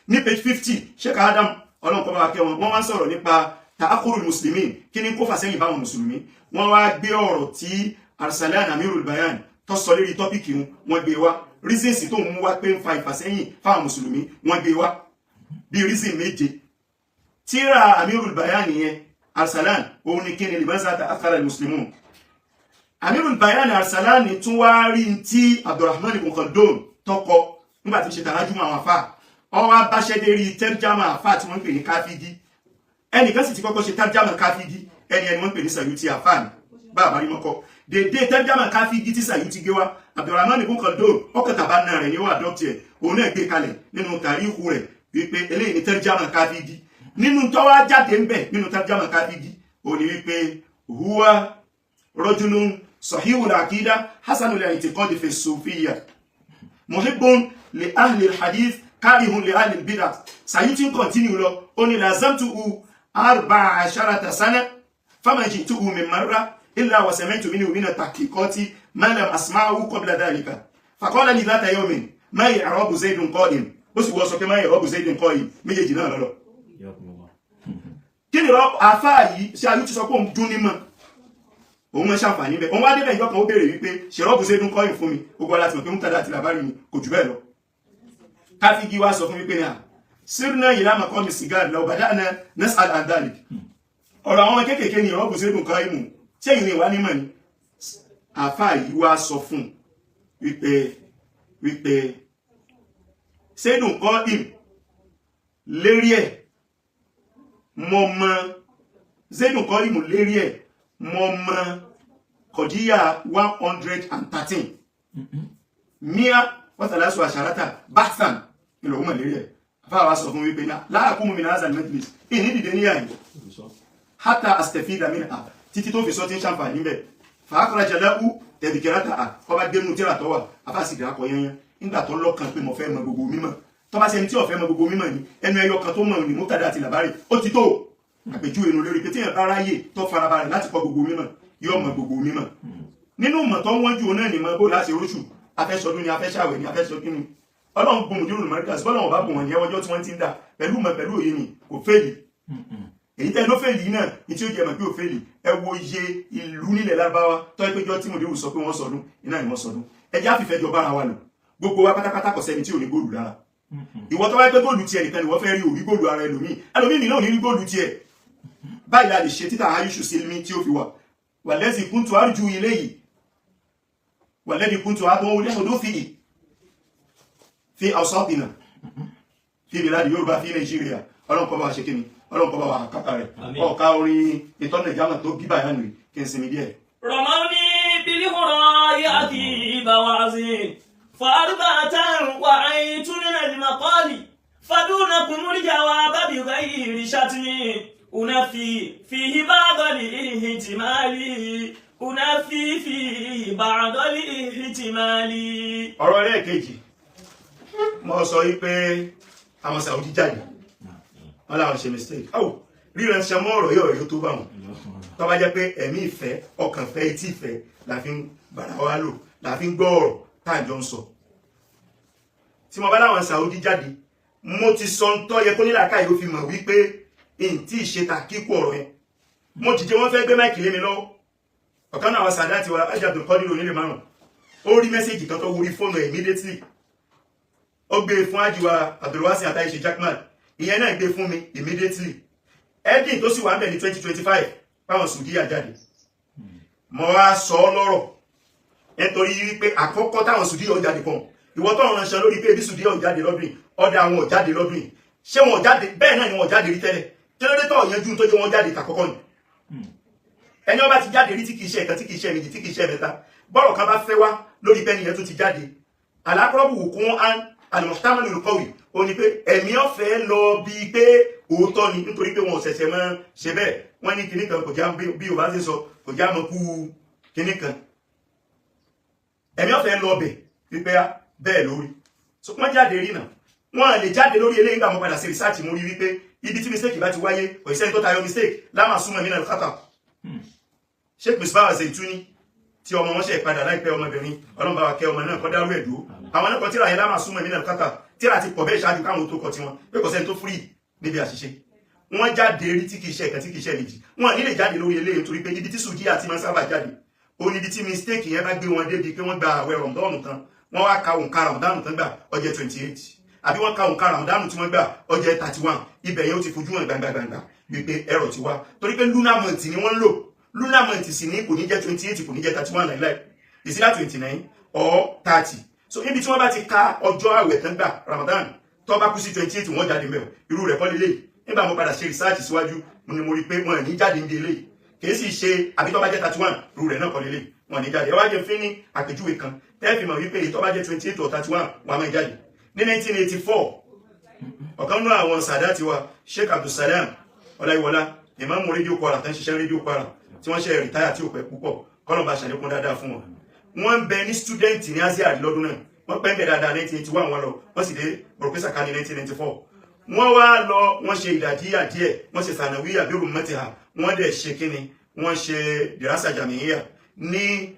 ní page 50 Sheikh Adamu ọlọ́nkọ́ bá kẹ́ wọn wá ń sọ̀rọ̀ nípa ta'akhurul muslimin kí ni kó fà sẹ́yìn báwọn mùsùlùmí wọ́n wá gbé ọ̀rọ̀ tí Arsalan Amirul Bayan tó sọ lórí tọ́pìkì wọn gbé wá reasons tó mú wá pé ń fa ìfàsẹ́yìn fáwọn mùsùlùmí wọ́n gbé wá bí reason méje tíra Amirul Bayan yẹn Arsalan òun ni kíni limaza ta'akhkhara al-muslimun Amirul Bayan Arsalan tún wá rí tí Abdurrahman ibn Khaldun tọkọ nígbà tí ń ṣe tàrájúmọ̀ àwọn afá ọ wá báṣẹ́dé rí tẹ́rjámà afá tí wọ́n ń pè ní káfígí ẹnìkan sì ti kọ́kọ́ ṣe tẹ́rjámà káfígí ẹni wọ́n ń pè ní Sayuti afá ni bá àbárí mọ́kọ́ dédé tẹ́rjámà káfígí tí Sayuti gé wá Abdurrahman ibn Khaldun ọkọ̀tà bá náà rẹ̀ ní ó àdọ́pì ẹ̀ òun náà gbé kalẹ̀ nínú tàríkù rẹ̀ wípé eléyìí ni tẹ́rjámà káfígí nínú tó wá jáde ń bẹ̀ nínú tẹ́rjámà káfígí òun ni wípé huwa rajulun sahihul aqida hasanul i'tiqad fi sufiyya muhibbun li ahli al-hadith karihun li ahli al-bid'ah Sayuti continue lọ ó ní lazamtuhu 14 sana fama ji'tuhu min marra إلا وسمعت منه من التحقيقات ما لم أسمعه قبل ذلك فقال لي ذات يوم ما يعرب زيد قائم بس هو سوى ما يعرب زيد قائم méjèèjì náà lọ́lọ́ kí ni àfáà yìí ṣe àyú ti sọ pé òun dún ní mọ̀ òun mọ́ ṣàǹfààní bẹ́ẹ̀ òun wá débẹ̀ ìjọ kan ó béèrè wípé ṣe rọ́bù Zaidun qa'im fún mi ó gbọ́ láti mọ̀ pé mútàdá àti làbárí ni kò jù bẹ́ẹ̀ lọ káfígí wá sọ fún wípé ní à sírnà ila maqami sigar law bada'na nas'al an dhalik ọ̀rọ̀ àwọn kéékèèké ni rọ́bù Zaidun qa'im tí èyí ni wà ní mọ̀ ní àfáà yìí wá sọ fún wípé Zaidun qa'im lérí ẹ̀ mọ́ mọ́ Zaidun qa'im lérí ẹ̀ mọ́ mọ́ kọ̀díyà 113 mia wátàlásù àṣàrátà báthan ìlọ̀ ọmọ lérí ẹ̀ àfáà wá sọ fún wípé láàkúnmù mi náà zàlmẹ́tìlì ìní dìde ní àyí hátà astafida minha títí tó fi sọ tí ń ṣàǹfà níbẹ̀ fàákùnrajà lẹ́kú tẹ̀bìkìrátà ọba dénú tíra tọ́wà afásìdì akọ yanyan nígbà tó lọ́kàn pé mo fẹ́ mọ gbogbo mímọ̀ tó bá sẹni tí ó fẹ́ mọ gbogbo mímọ̀ ni ẹnu ẹyọ kan tó mọ̀ ní mútàdá àti làbárì ó ti tó àpèjúwe inú lórí pé tí ẹ̀ bá ráyè tó farabalẹ̀ láti kọ́ gbogbo mímọ̀ yóò mọ gbogbo mímọ̀ nínú mọ̀ tó wọ́n jù náà ni mọ bó láti oróṣù afẹ́sọdún ni afẹ́ṣàwẹ̀ ni afẹ́sọdún ni ọlọ́run bùn mùdírù mọ̀ríkàsí bọ́lọ́run bá bùn wọn ní ẹwọ́jọ́ tí wọ́n ti ń dà pẹ̀lú mọ̀ pẹ̀lú òye ni kò fẹ́ẹ̀lì èyí tẹ́ ló fẹ́ẹ̀lì náà ní tí ó jẹ́ mọ̀ pé ò fẹ́ẹ̀lì ẹ wo iye ìlú nílẹ̀ Lárúbáwá tó ẹ péjọ tí mùdírù sọ pé wọ́n sọdún iná ni wọ́n sọdún ẹjẹ́ àfìfẹ́ jọ bára wa lò gbogbo wa pátápátá kò sẹ́ni tí ò ní góòlù lára ìwọ tó wáyé pé góòlù tiẹ̀ nìkan ni wọ́n fẹ́ rí òrí góòlù ara ẹlòmíì ẹlòmíì náà ò ní rí góòlù tiẹ̀ báyìí la lè ṣe títà ayúṣu sílmi tí ó fi wà wàlẹ́sì kúntù àrùjú ilé yìí wàlẹ́dì kúntù àbọ̀ olè ọdún fi àwọsọ́pìnà fi bìládì Yorùbá fi Nàìjíríà ọlọ́nkọ́ bá ṣe kíni ọlọ́nkọ́ bá wà kápá rẹ̀ ọ̀ká orin ìtọ́nà ìjámà tó bí báyà nù kí n sinmi díẹ̀. رموني بالهرايات بوازين فأربعة وعيت من المقال فدونكم الجواب بغير شتم أنفي فيه بعض الاحتمال أنفي فيه بعض الاحتمال. ọ̀rọ̀ ẹlẹ́ẹ̀kejì mo sọ wípé àwọn Saudi jáde wọ́n láwọn ṣe mistake ríran ṣe mọ́ ọ̀rọ̀ yóò tó bá wọn tó bá jẹ́ pé ẹ̀mí ìfẹ́ ọkàn fẹ́ etí ìfẹ́ la fi ń bára wa lò la fi ń gbọ́ ọ̀rọ̀ táàjọ ń sọ tí mo bá láwọn Saudi jáde mo ti sọ ń tọ́ yẹ kó nílà káyọ̀ fi mọ̀ wípé in tí ìṣeta kíkú ọ̀rọ̀ yẹn mo dìde wọ́n fẹ́ gbé máìkì lé mi lọ́wọ́ ọ̀kan náà àwọn sàdá ti wa ajá Abdul Qadir onílé márùn ó rí mẹ́sẹ̀jì kan tó wúrí fóònù ẹ̀ immediately ó gbé fún ajiwa Abdulwasi Àtàìṣe Jackman ìyẹn náà gbé fún mi immediately edin tó sì wà ń bẹ̀ ní 2025 báwọn Saudiya jáde mo wá sọ lọ́rọ̀ nítorí wípé àkọ́kọ́ táwọn Saudiya ó jáde kan ìwọ tó ránṣẹ́ lórí pé bí Saudiya ó jáde lọ́dún ọ̀dà àwọn ò jáde lọ́dún ṣé wọn jáde bẹ́ẹ̀ náà ni wọn jáde rí tẹ́lẹ̀ kí ló dé tó yanjú tó jẹ́ wọn jáde kàkọ́kọ́ ni ẹni ó bá ti jáde rí tí kìí ṣe ẹ̀kan tí kìí ṣe méjì tí kìí ṣe mẹ́ta bọ́rọ̀ kan bá fẹ́ wá lórí pẹ́ni yẹn tó ti jáde alákọ̀ọ́bù kún almuhtamal alqawi ó ní pé ẹ̀mí ọ̀fẹ́ lọ bí pé òótọ́ ni nítorí pé wọn ò ṣẹ̀ṣẹ̀ mọ́ ṣe bẹ́ẹ̀ wọ́n ní kinní kan kò já bí o bá ṣe sọ kò já mọ́ kú kinní kan ẹ̀mí ọ̀fẹ́ lọ bẹ̀ pípẹ́ bẹ́ẹ̀ lórí so wọ́n jáde rí náà wọ́n lè jáde lórí eléyìí gbà mọ́ padà sí research mo rí wípé ibi tí mistake bá ti wáyé òṣìṣẹ́ tó tayọ mistake lámà súnmọ́ mí náà kátà Sheikh Misbah Zaituni tí ọmọ wọn ṣe padà láìpẹ́ ọmọbìnrin ọlọ́mọba wa kẹ́ ọmọ náà kọ́ dárú ẹ̀dùn àwọn náà kọ́ tíra yẹn lámà súnmọ́ mí náà kátà tíra ti pọ̀ bẹ́ẹ̀ ṣáájú káwọn tó kọ tiwọn pé kò sẹ́ni tó free níbi àṣìṣe wọ́n jáde rí tí kìí ṣe ẹ̀kan tí kìí ṣe méjì wọ́n nílè jáde lórí eléyìí nítorí pé ibi tí Saudiya ti máa sábà jáde ó níbi tí mistake yẹn bá gbé wọn débi pé wọ́n gba àwẹ̀ Ramadan tán wọ́n wá ka òǹkà Ramadan tán gbà ọjẹ́ 28 àbí wọ́n ka òǹkà Ramadan tí wọ́n gbà ọjẹ́ 31 ibẹ̀ yẹn ó ti fojú hàn gbangba wípé ẹ̀rọ ti wá torí pé lunar month ni wọ́n ń lò lunar month sì ní kò ní jẹ́ 28 kò ní jẹ́ 31 láìláì is either 29 or 30 so níbi tí wọ́n bá ti ka ọjọ́ àwẹ̀ tán gbà Ramadan tó bá kú sí 28 wọ́n jáde mẹ́wọ̀ irú rẹ̀ kọ́ lélẹ̀ nígbà mo padà ṣe research síwájú ni mo rí pé wọ́n ní jáde ní ilé kìí sì ṣe àbí tó bá jẹ́ 31 irú rẹ̀ náà kọ́ lélẹ̀ wọ́n ní jáde ẹ wá jẹ́ fín ní àpèjúwe kan tẹ́ fi mọ̀ wípé tó bá jẹ́ 28 or 31 wọ́n máa jáde ní 1984 ọ̀kan nínú àwọn sàdáàtì wa Sheikh Abdulsalam Ọláyíwọlá ìmáàmù rédíò Kwara tán ṣiṣẹ́ rédíò Kwara tí wọ́n ṣe rìtáyà tí ò pẹ́ púpọ̀ kọ́nà bá ṣàlékún dáadáa fún wọn wọ́n ń bẹ ní student ní Asia lọ́dún náà wọ́n pẹ́ ń bẹ dáadáa 1981 wọn lọ wọ́n sì dé professor kan ní 1994 wọ́n wá lọ wọ́n ṣe ìdàjíyà díẹ̀ wọ́n ṣe sànàwíyà bí rùn mọ́tìhà wọ́n dẹ̀ ṣe kíni wọ́n ṣe dirasa jamiya ní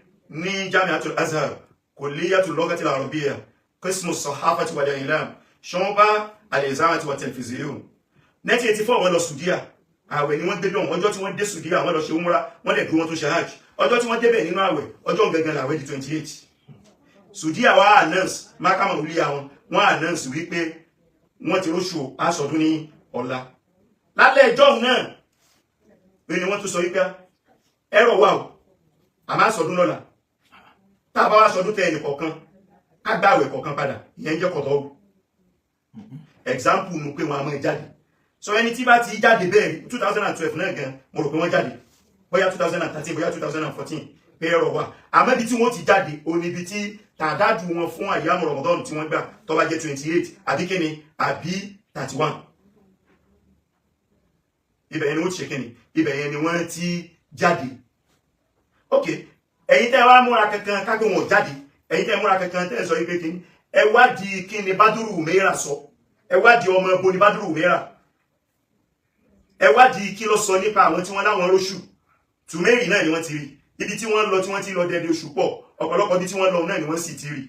Jami'atul Azhar Kulliyatul Lughatil Arabiyya qismu Sahafati wal I'lam Shu'ba al-Iza'ati wat Television 1984 wọ́n lọ Saudiya àwẹ̀ ni wọ́n dé dán ọjọ́ tí wọ́n dé Saudiya wọ́n lọ ṣe umra wọ́n dẹ̀ dúró tó ṣe hajj ọjọ́ tí wọ́n débẹ̀ nínú àwẹ̀ ọjọ́ gangan làwẹ̀ di 28 Saudiya wá announce mákàmà wúlíà wọ́n announce wípé wọ́n ti róṣù aṣọ́dún ní ọ̀la lálẹ́ ẹjọ́ náà ni wọ́n tún sọ wípé ẹ̀rọ wà ó àmá aṣọ́dún lọ́la tá a bá wá aṣọ́dún tẹ ẹnì kọ̀ọ̀kan ká gbá àwẹ̀ kọ̀ọ̀kan padà ìyẹn jẹ́ kọ̀tọ́ example nu pé wọn a máa jáde so ẹni tí bá ti jáde bẹ́ẹ̀ 2012 náà gan mo rò pé wọ́n jáde bóyá 2013 bóyá 2014 pé ẹ̀rọ wà àmọ́ ibi tí wọ́n ti jáde ó ní ibi tí tàdájú wọn fún àyàmù Ramadan tí wọ́n gbà tó bá jẹ́ 28 àbí kíni àbí 31 ibẹ̀ yẹn ni wọ́n ti ṣe kíni ibẹ̀ yẹn ni wọ́n ti jáde ok ẹ̀yin tẹ́ wá múra kankan kágbé wọn jáde ẹ̀yin tẹ́ múra kankan tẹ́ sọ ibẹ̀ kíni ẹ wádìí kíni Badru Umaira sọ ẹ wádìí ọmọ ẹbọ ní Badru Umaira ẹ wádìí kí ló sọ nípa àwọn tí wọ́n láwọn róṣù Tùmẹ́rì náà ni wọ́n ti rí ibi tí wọ́n lọ tí wọ́n ti lọ dẹ̀dẹ̀ oṣù pọ̀ ọ̀pọ̀lọpọ̀ bí tí wọ́n lọ náà ni wọ́n sì ti rí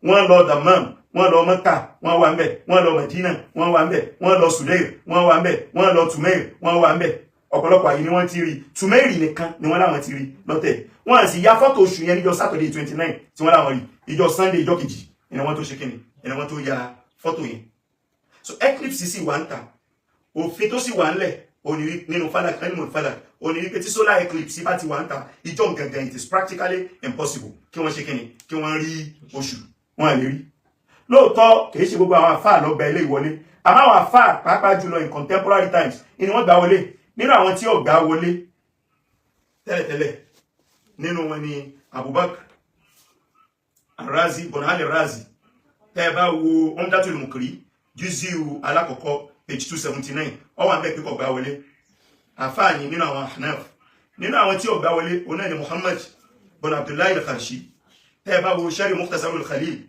wọ́n lọ Dammam wọ́n lọ Mẹ́kà wọ́n wà ńbẹ̀ wọ́n lọ Medina wọ́n wà ńbẹ̀ wọ́n lọ Sudair wọ́n wà ńbẹ̀ wọ́n lọ Tùmẹ́rì wọ́n wà ńbẹ̀ ọ̀pọ̀lọpọ̀ àyè ni wọ́n ti rí Tùmẹ́rì nìkan ni wọ́n láwọn ti rí lọ́tẹ̀ wọ́n sì ya fọ́tò oṣù yẹn níjọ́ Saturday 29 tí wọ́n láwọn rí ìjọ́ Sunday ìjọ́ kejì ni wọ́n tó ṣe kíni ni wọ́n tó ya fọ́tò yẹn so eclipse sì wà ń ta òfin tó sì wà ńlẹ̀ òní nínú falak animal falak òní wípé tí solar eclipse bá ti wà ń ta ìjọ́ gangan it is practically impossible kí wọ́n ṣe kíni kí wọ́n rí oṣù wọ́n lè rí lóòótọ́ kìí ṣe gbogbo àwọn àfáà lọ gba ilé ìwọlé àmọ́ àwọn àfáà pàápàá jùlọ in contemporary times ni wọ́n gbà wọlé nínú àwọn tí ò gbà wọlé tẹ́lẹ̀tẹ́lẹ̀ nínú wọn ni Abubakar Razi Bonali Razi tẹ́ bá wo Umdatul Mukri juziu alákọ̀ọ́kọ́ page 279 ó wà ńbẹ̀ pé kò gbà wọlé àfáà ni nínú àwọn Hanaf nínú àwọn tí ò gbà wọlé ọ̀nà ni Muhammad bin Abdullah al-Kharshi tẹ́ bá wo Sharh Mukhtasar al-Khalil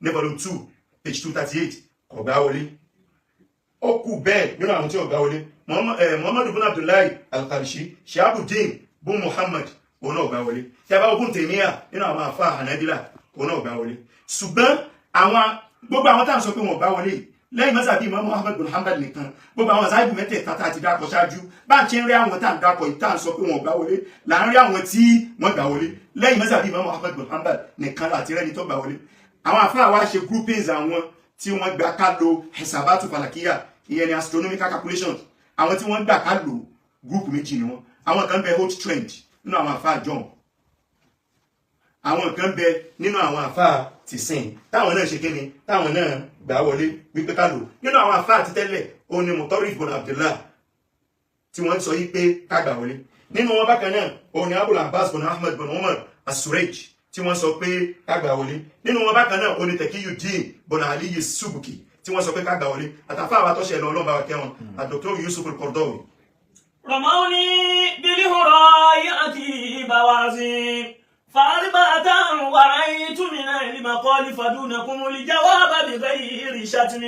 ní volume 2 page 238 kò gbà wọlé ó kù bẹ́ẹ̀ nínú àwọn tí ò gbà wọlé Muhammad bin Abdullah al-Kharshi Shihabuddin bin Muhammad òun náà gbà wọlé tẹ́ bá wo Ibn Taymiyyah nínú àwọn àfáà Hanabila òun náà gbà wọlé ṣùgbọ́n àwọn gbogbo àwọn tá ń sọ pé wọ́n gbà wọlé lẹ́yìn mọ́sàbí Imam Ahmad bin Hanbal nìkan gbogbo àwọn záìbù mẹ́tẹ̀ẹ̀ta tá a ti dákọ̀ ṣáájú bá ń ṣe ń rí àwọn tá à ń dákọ̀ yìí tá à ń sọ pé wọ́n gbà wọlé là ń rí àwọn tí wọ́n gbà wọlé lẹ́yìn mọ́sàbí Imam Ahmad bin Hanbal nìkan láti rẹ́ni tó gbà wọlé àwọn àfáà wa ṣe groupings àwọn tí wọ́n gbà ká lo hesabatu falakiya ìyẹn ni astronomical calculations àwọn tí wọ́n gbà ká lo group méjì ni wọ́n àwọn kan bẹ old trend nínú àwọn àfáà John àwọn kan bẹ nínú àwọn àfáà ti sìn táwọn náà ṣe kíni táwọn náà gbà wọlé wípé ká lò nínú àwọn àfáà ti tẹ́lẹ̀ òun ni Mutarrif bin Abdullah tí wọ́n sọ yí pé ká gbà wọlé nínú wọn bákan náà òun ni Abul Abbas bin Ahmad bin Umar as-Suraj tí wọ́n sọ pé ká gbà wọlé nínú wọn bákan náà òun ni Taqiyuddin bin Ali as-Subki tí wọ́n sọ pé ká gbà wọlé àtàfáà wa tọ́ṣẹ̀ lọ ọlọ́ba wa kẹwọn Dr. Yusuf al-Qaradawi. رموني بالهراية بوازين فأربعة ورأيت من المقال فدونكم الجواب بغير شتم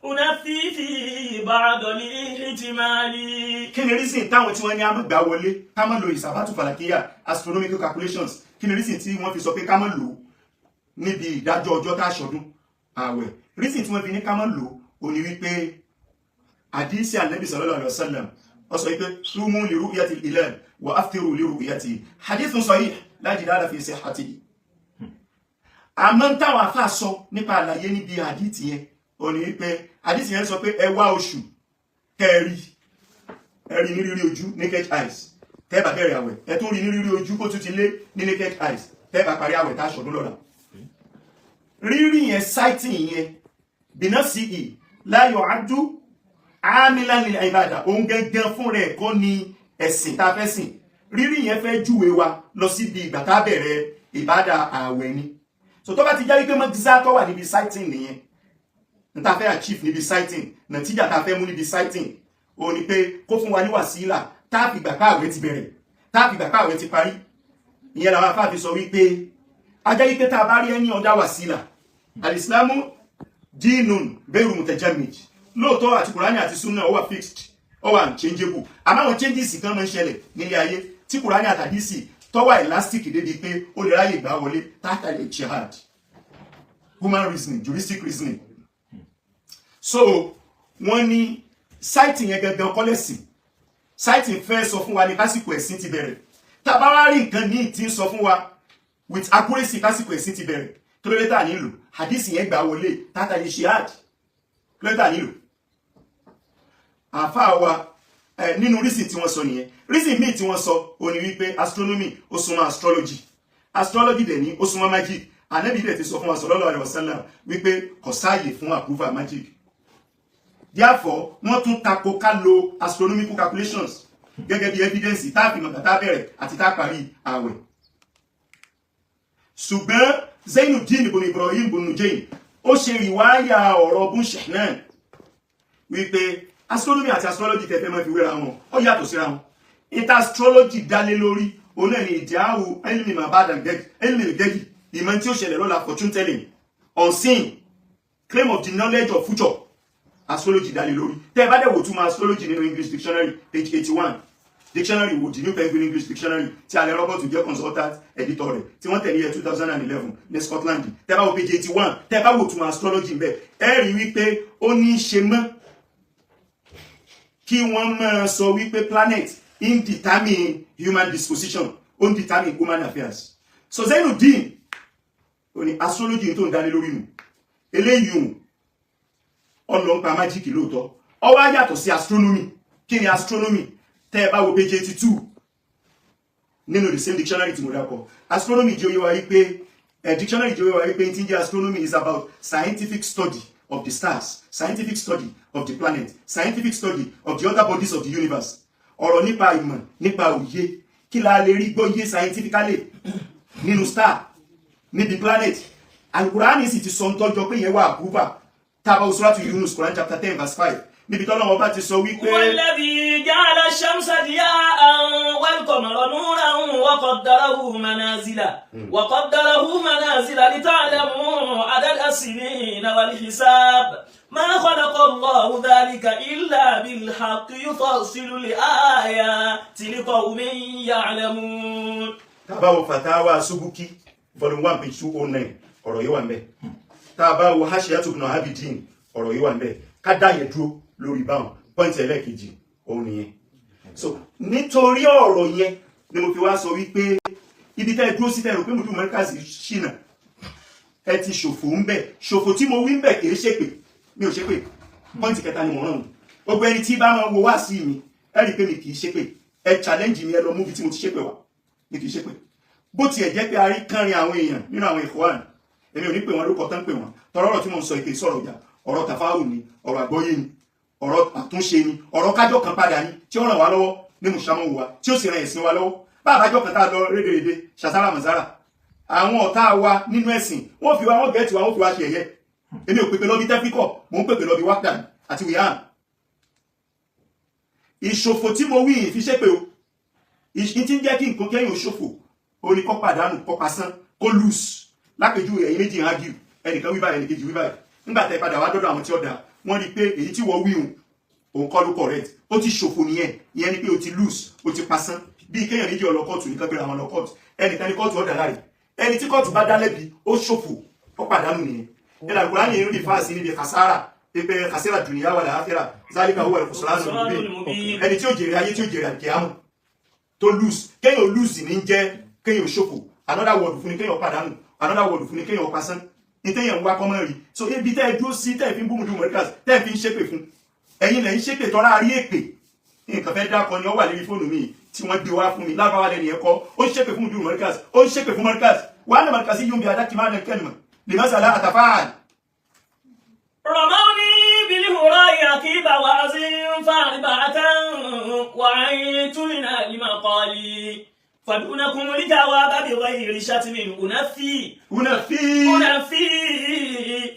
أنفي في بعض الاحتمال. kí ni reason táwọn tí wọ́n ní àmọ́ gbà wọlé ká má lo ìsàbátù falakiya astronomical calculations kí ni reason tí wọ́n fi sọ pé ká má lò níbi ìdájọ́ ọjọ́ tá a ṣọdún ààwẹ̀ reason tí wọ́n fi ní ká má lò ó ní wípé àdísì Ànábì sallallahu alaihi wasallam ó sọ wípé sumu li ru'yati al-hilal wa aftiru li ru'yati hadithun sahih la jidala fi sihhatihi. àmọ́ táwọn àfáà sọ nípa àlàyé níbi àdíìtì yẹn ó ní wípé àdíìtì yẹn sọ pé ẹ wá oṣù kẹrí ẹ̀rí ní rírí ojú naked eyes tẹ́bà bẹ̀rẹ̀ àwẹ̀ ẹ tún rí ní rírí ojú kó tún ti lé ní naked eyes tẹ́bà parí àwẹ̀ tá ṣọdún lọ́la rírí yẹn sighting yẹn bìnà sí ì láyọ̀ adú àmìlànà ìbàdà òun gẹ́gẹ́ fún rẹ̀ kọ́ ni ẹ̀sìn tá fẹ́ sìn rírí yẹn fẹ́ júwe wa lọ síbi ìgbà tá bẹ̀rẹ̀ ìbàdà àwẹ̀ ni so tó bá ti jáwé pé mọ́gísá tó wà níbi sighting nìyẹn n ta fẹ́ achieve níbi sighting nàtíjà ta fẹ́ mú níbi sighting ó ní pé kó fún wa ní wàsílà tá fi gbà pé àwẹ̀ ti bẹ̀rẹ̀ tá fi gbà pé àwẹ̀ ti parí ìyẹn làwọn afáàfi sọ wípé ajá yí pé tá a bá rí ẹni ọ̀dá wàsílà alìsìlámù dínun bẹ́rù mutajammid lóòótọ́ àti kùránì àti súnà ó wà fixed ó wà unchangeable àmọ́ àwọn changes kan máa ń ṣẹlẹ̀ nílé ayé tí kùránì àtàdísì tọ́wà elastic débi pé ó lè ráyè gbà wọlé tátàlẹ̀ jihad human reasoning juristic reasoning so wọ́n ní sighting yẹn gangan kọ́lẹ̀sìn sighting fẹ́ sọ fún wa ní kásìkò ẹ̀sìn ti bẹ̀rẹ̀ tá bá wá rí nǹkan ní tí ń sọ fún wa with accuracy kásìkò ẹ̀sìn ti bẹ̀rẹ̀ kí ló dé tà nílò hadith yẹn gbà wọlé tátàlẹ̀ jihad kí ló dé tà nílò àfáà wa nínú reason tí wọ́n sọ nìyẹn reason míì tí wọ́n sọ ó ní wípé astronomy ó súnmọ́ astrology dẹ̀ ní ó súnmọ́ magic Ànábì dẹ̀ ti sọ fún wa sallallahu alaihi wasallam wípé kò sáàyè fún approval magic therefore wọ́n tún tako ká lo astronomical calculations gẹ́gẹ́ bí evidence tá fi mọ̀ tá bẹ̀rẹ̀ àti tá parí àwẹ̀ ṣùgbọ́n Zainuddin ibn Ibrahim ibn Nujaym ó ṣe riwaya ọ̀rọ̀ bun Shahnan wípé astronomy àti astrology tẹ́ fẹ́ máa fi wéra wọn ó yàtọ̀ síra wọn ìta astrology dálé lórí òun náà ni ìdáhù ilmi ma ba'da ilmi al-ghaib ìmọ̀ tí ó ṣẹlẹ̀ lọ́la fortune telling unseen claim of the knowledge of future astrology dálé lórí tẹ́ bá dẹ̀ wò túmọ̀ astrology nínú English dictionary page 81 dictionary wo the New Penguin English dictionary tí alẹ́ Robert jẹ́ consultant editor rẹ̀ tí wọ́n tẹ̀lé 2011 ní Scotland tẹ́ bá wo page 81 tẹ́ bá wò túmọ̀ astrology ńbẹ̀ ẹ rí wípé ó ní ṣe mọ́ kí wọ́n máa sọ wípé planet indetermine human disposition undetermine human affairs so Zainuddin ó ní astrology tó ń dálé lórí nù eléyìí ọlọ́npa magic lóòótọ́ ó wá yàtọ̀ sí astronomy kí ni astronomy tẹ́ bá wo page 82 nínú the same dictionary tí mo dákọ̀ astronomy jẹ́ ó yé wa wípé dictionary jẹ́ ó yé wa wípé tí ń jẹ́ astronomy is about scientific study of the stars, scientific study of the planet, scientific study of the other bodies of the universe. Ọ̀rọ̀ nípa ìmọ̀, nípa òye, kí la lè rí gbọ́yé scientifically nínú star, níbi planet. Al-Qur'ani sì ti sọ ń tọ́jọ pé yẹn wà àpúrúfà. Tàbá Suratu Yunus, Quran chapter 10 verse 5. Níbi tọ́lọ́wọ́ bá ti sọ wípé والذي جعل الشمس ضياء والقمر نورا وقدره منازل لتعلموا عدد السنين والحساب ما خلق الله ذلك إلا بالحق يفصل الآيات لقوم يعلمون. Tàbá Fatawa Subuki volume 1 page 209 ọ̀rọ̀ yìí wà ńbẹ̀. Tàbá Hashiyatu ibn Abidin ọ̀rọ̀ yìí wà níbẹ̀ ká dá yẹn dúró lórí báwọn pọ́ǹtì ẹlẹ́ẹ̀kejì òun nìyẹn. So nítorí ọ̀rọ̀ yẹn ni mo fi wá sọ wípé ibi tẹ́ ẹ dúró sí tẹ́rù pé Mudiru Markaz ṣìnà ẹ ti ṣòfò ń bẹ̀. Ṣòfò tí mo wí ń bẹ̀ kì í ṣépè, mi ò ṣépè. Pọ́ǹtì kẹta ni mo rán. Gbogbo ẹni tí bá wọn wo wá sí mi ẹ rí i pé mi kì í ṣépè. Ẹ challenge mi ẹ lọ mú ibi tí mo ti ṣépè wá. Mi kì í ṣépè. Bó tiẹ̀ jẹ́ pé a rí kánrin àwọn èèyàn nínú àwọn Ikhwan, èmi ò ní pè wọ́n lóko tán pè wọ́n. Tọrọ ọ̀rọ̀ tí mo ń sọ ìpè sọ̀rọ̀ ìjà, ọ̀rọ̀ tàfáwù ni, ọ̀rọ̀ àgbọ́yé ni, ọ̀rọ̀ àtúnṣe ni, ọ̀rọ̀ kájọ́ kan padà ni tí ó ràn wá lọ́wọ́ ní mùsàmù wa tí ó sì ràn ẹ̀sìn wa lọ́wọ́. Bá àbájọ́ kan tá a lọ rédèrèdè ṣàṣàrà màzára àwọn ọ̀tá wa nínú ẹ̀sìn wọ́n fi wá wọ́n gẹ̀ẹ́tì wa wọ́n fi wá ṣe ẹ̀yẹ. Èmi ò pèpè lọ́bí tẹ́fíkọ̀, mò ń pèpè lọ́bí wákàtí àti wíhàn. Ìṣòfò tí mo wí fi ṣépè o. Ìṣìn tí ń jẹ́ kí nǹkan kẹ́yìn òṣòfò orí kọ́ pàdánù kọ́ pasán kó lùs lápèjú ẹ̀yin méjì ń ágìrì ẹnìkan wí báyìí ẹnìkejì wí báyìí. Nígbà tẹ́ padà wá dọ́dọ̀ àwọn tí ó dà wọ́n rí pé èyí tí wọ́n wí òun kọ́ ló correct. Ó ti ṣòfò nìyẹn, ìyẹn ni pé ó ti lùs, ó ti pasán. Bí kéèyàn méjì ọlọ́kọ̀tù nìkan gbéra àwọn ọlọ́kọ̀tù ẹnìkan ní kọ́ọ̀tù ọ̀dà láre ẹni tí kọ́ọ̀tù bá dá lẹ́bi ó ṣòfò ó pàdánù nìyẹn. Ẹnì Al-Qur'ani ń rí fáàsì níbi kàsára pé kàsíra dùnìyà wà láàfíà zálíkà huwa al-khusranul mubin. Ẹni tí ó jèrè ayé tí ó jèrè àkíyàmù tó lose kéèyàn lose ní jẹ́ kéèyàn ṣòfò. Another word fún ni kéèyàn pàdánù, another word fún ni kéèyàn pasán. Ní téèyàn ń wá kọ́mọ́ rí. So ibi tẹ́ ẹ dúró sí tẹ́ ẹ fi ń bú Mudiru Markaz tẹ́ ẹ fi ń ṣépè fún. Ẹ̀yin lẹ̀ ń ṣépè tọ́ra rí èpè. Nǹkan fẹ́ dákọ ni ó wà lórí fóònù mi tí wọ́n gbé wá fún mi lábáwá lẹ́ni ẹ̀kọ́ ó ń ṣépè fún Mudiru Markaz ó ń ṣépè fún Markaz wà ní Markaz yóò bí adákì máa nà kẹ́lìmọ̀ lè má sàlá àtàfáàl. رموني بالهراء عقيب وعزم فاربعة وعيت من المقالي فدونكم الجواب بغير شتم أنفي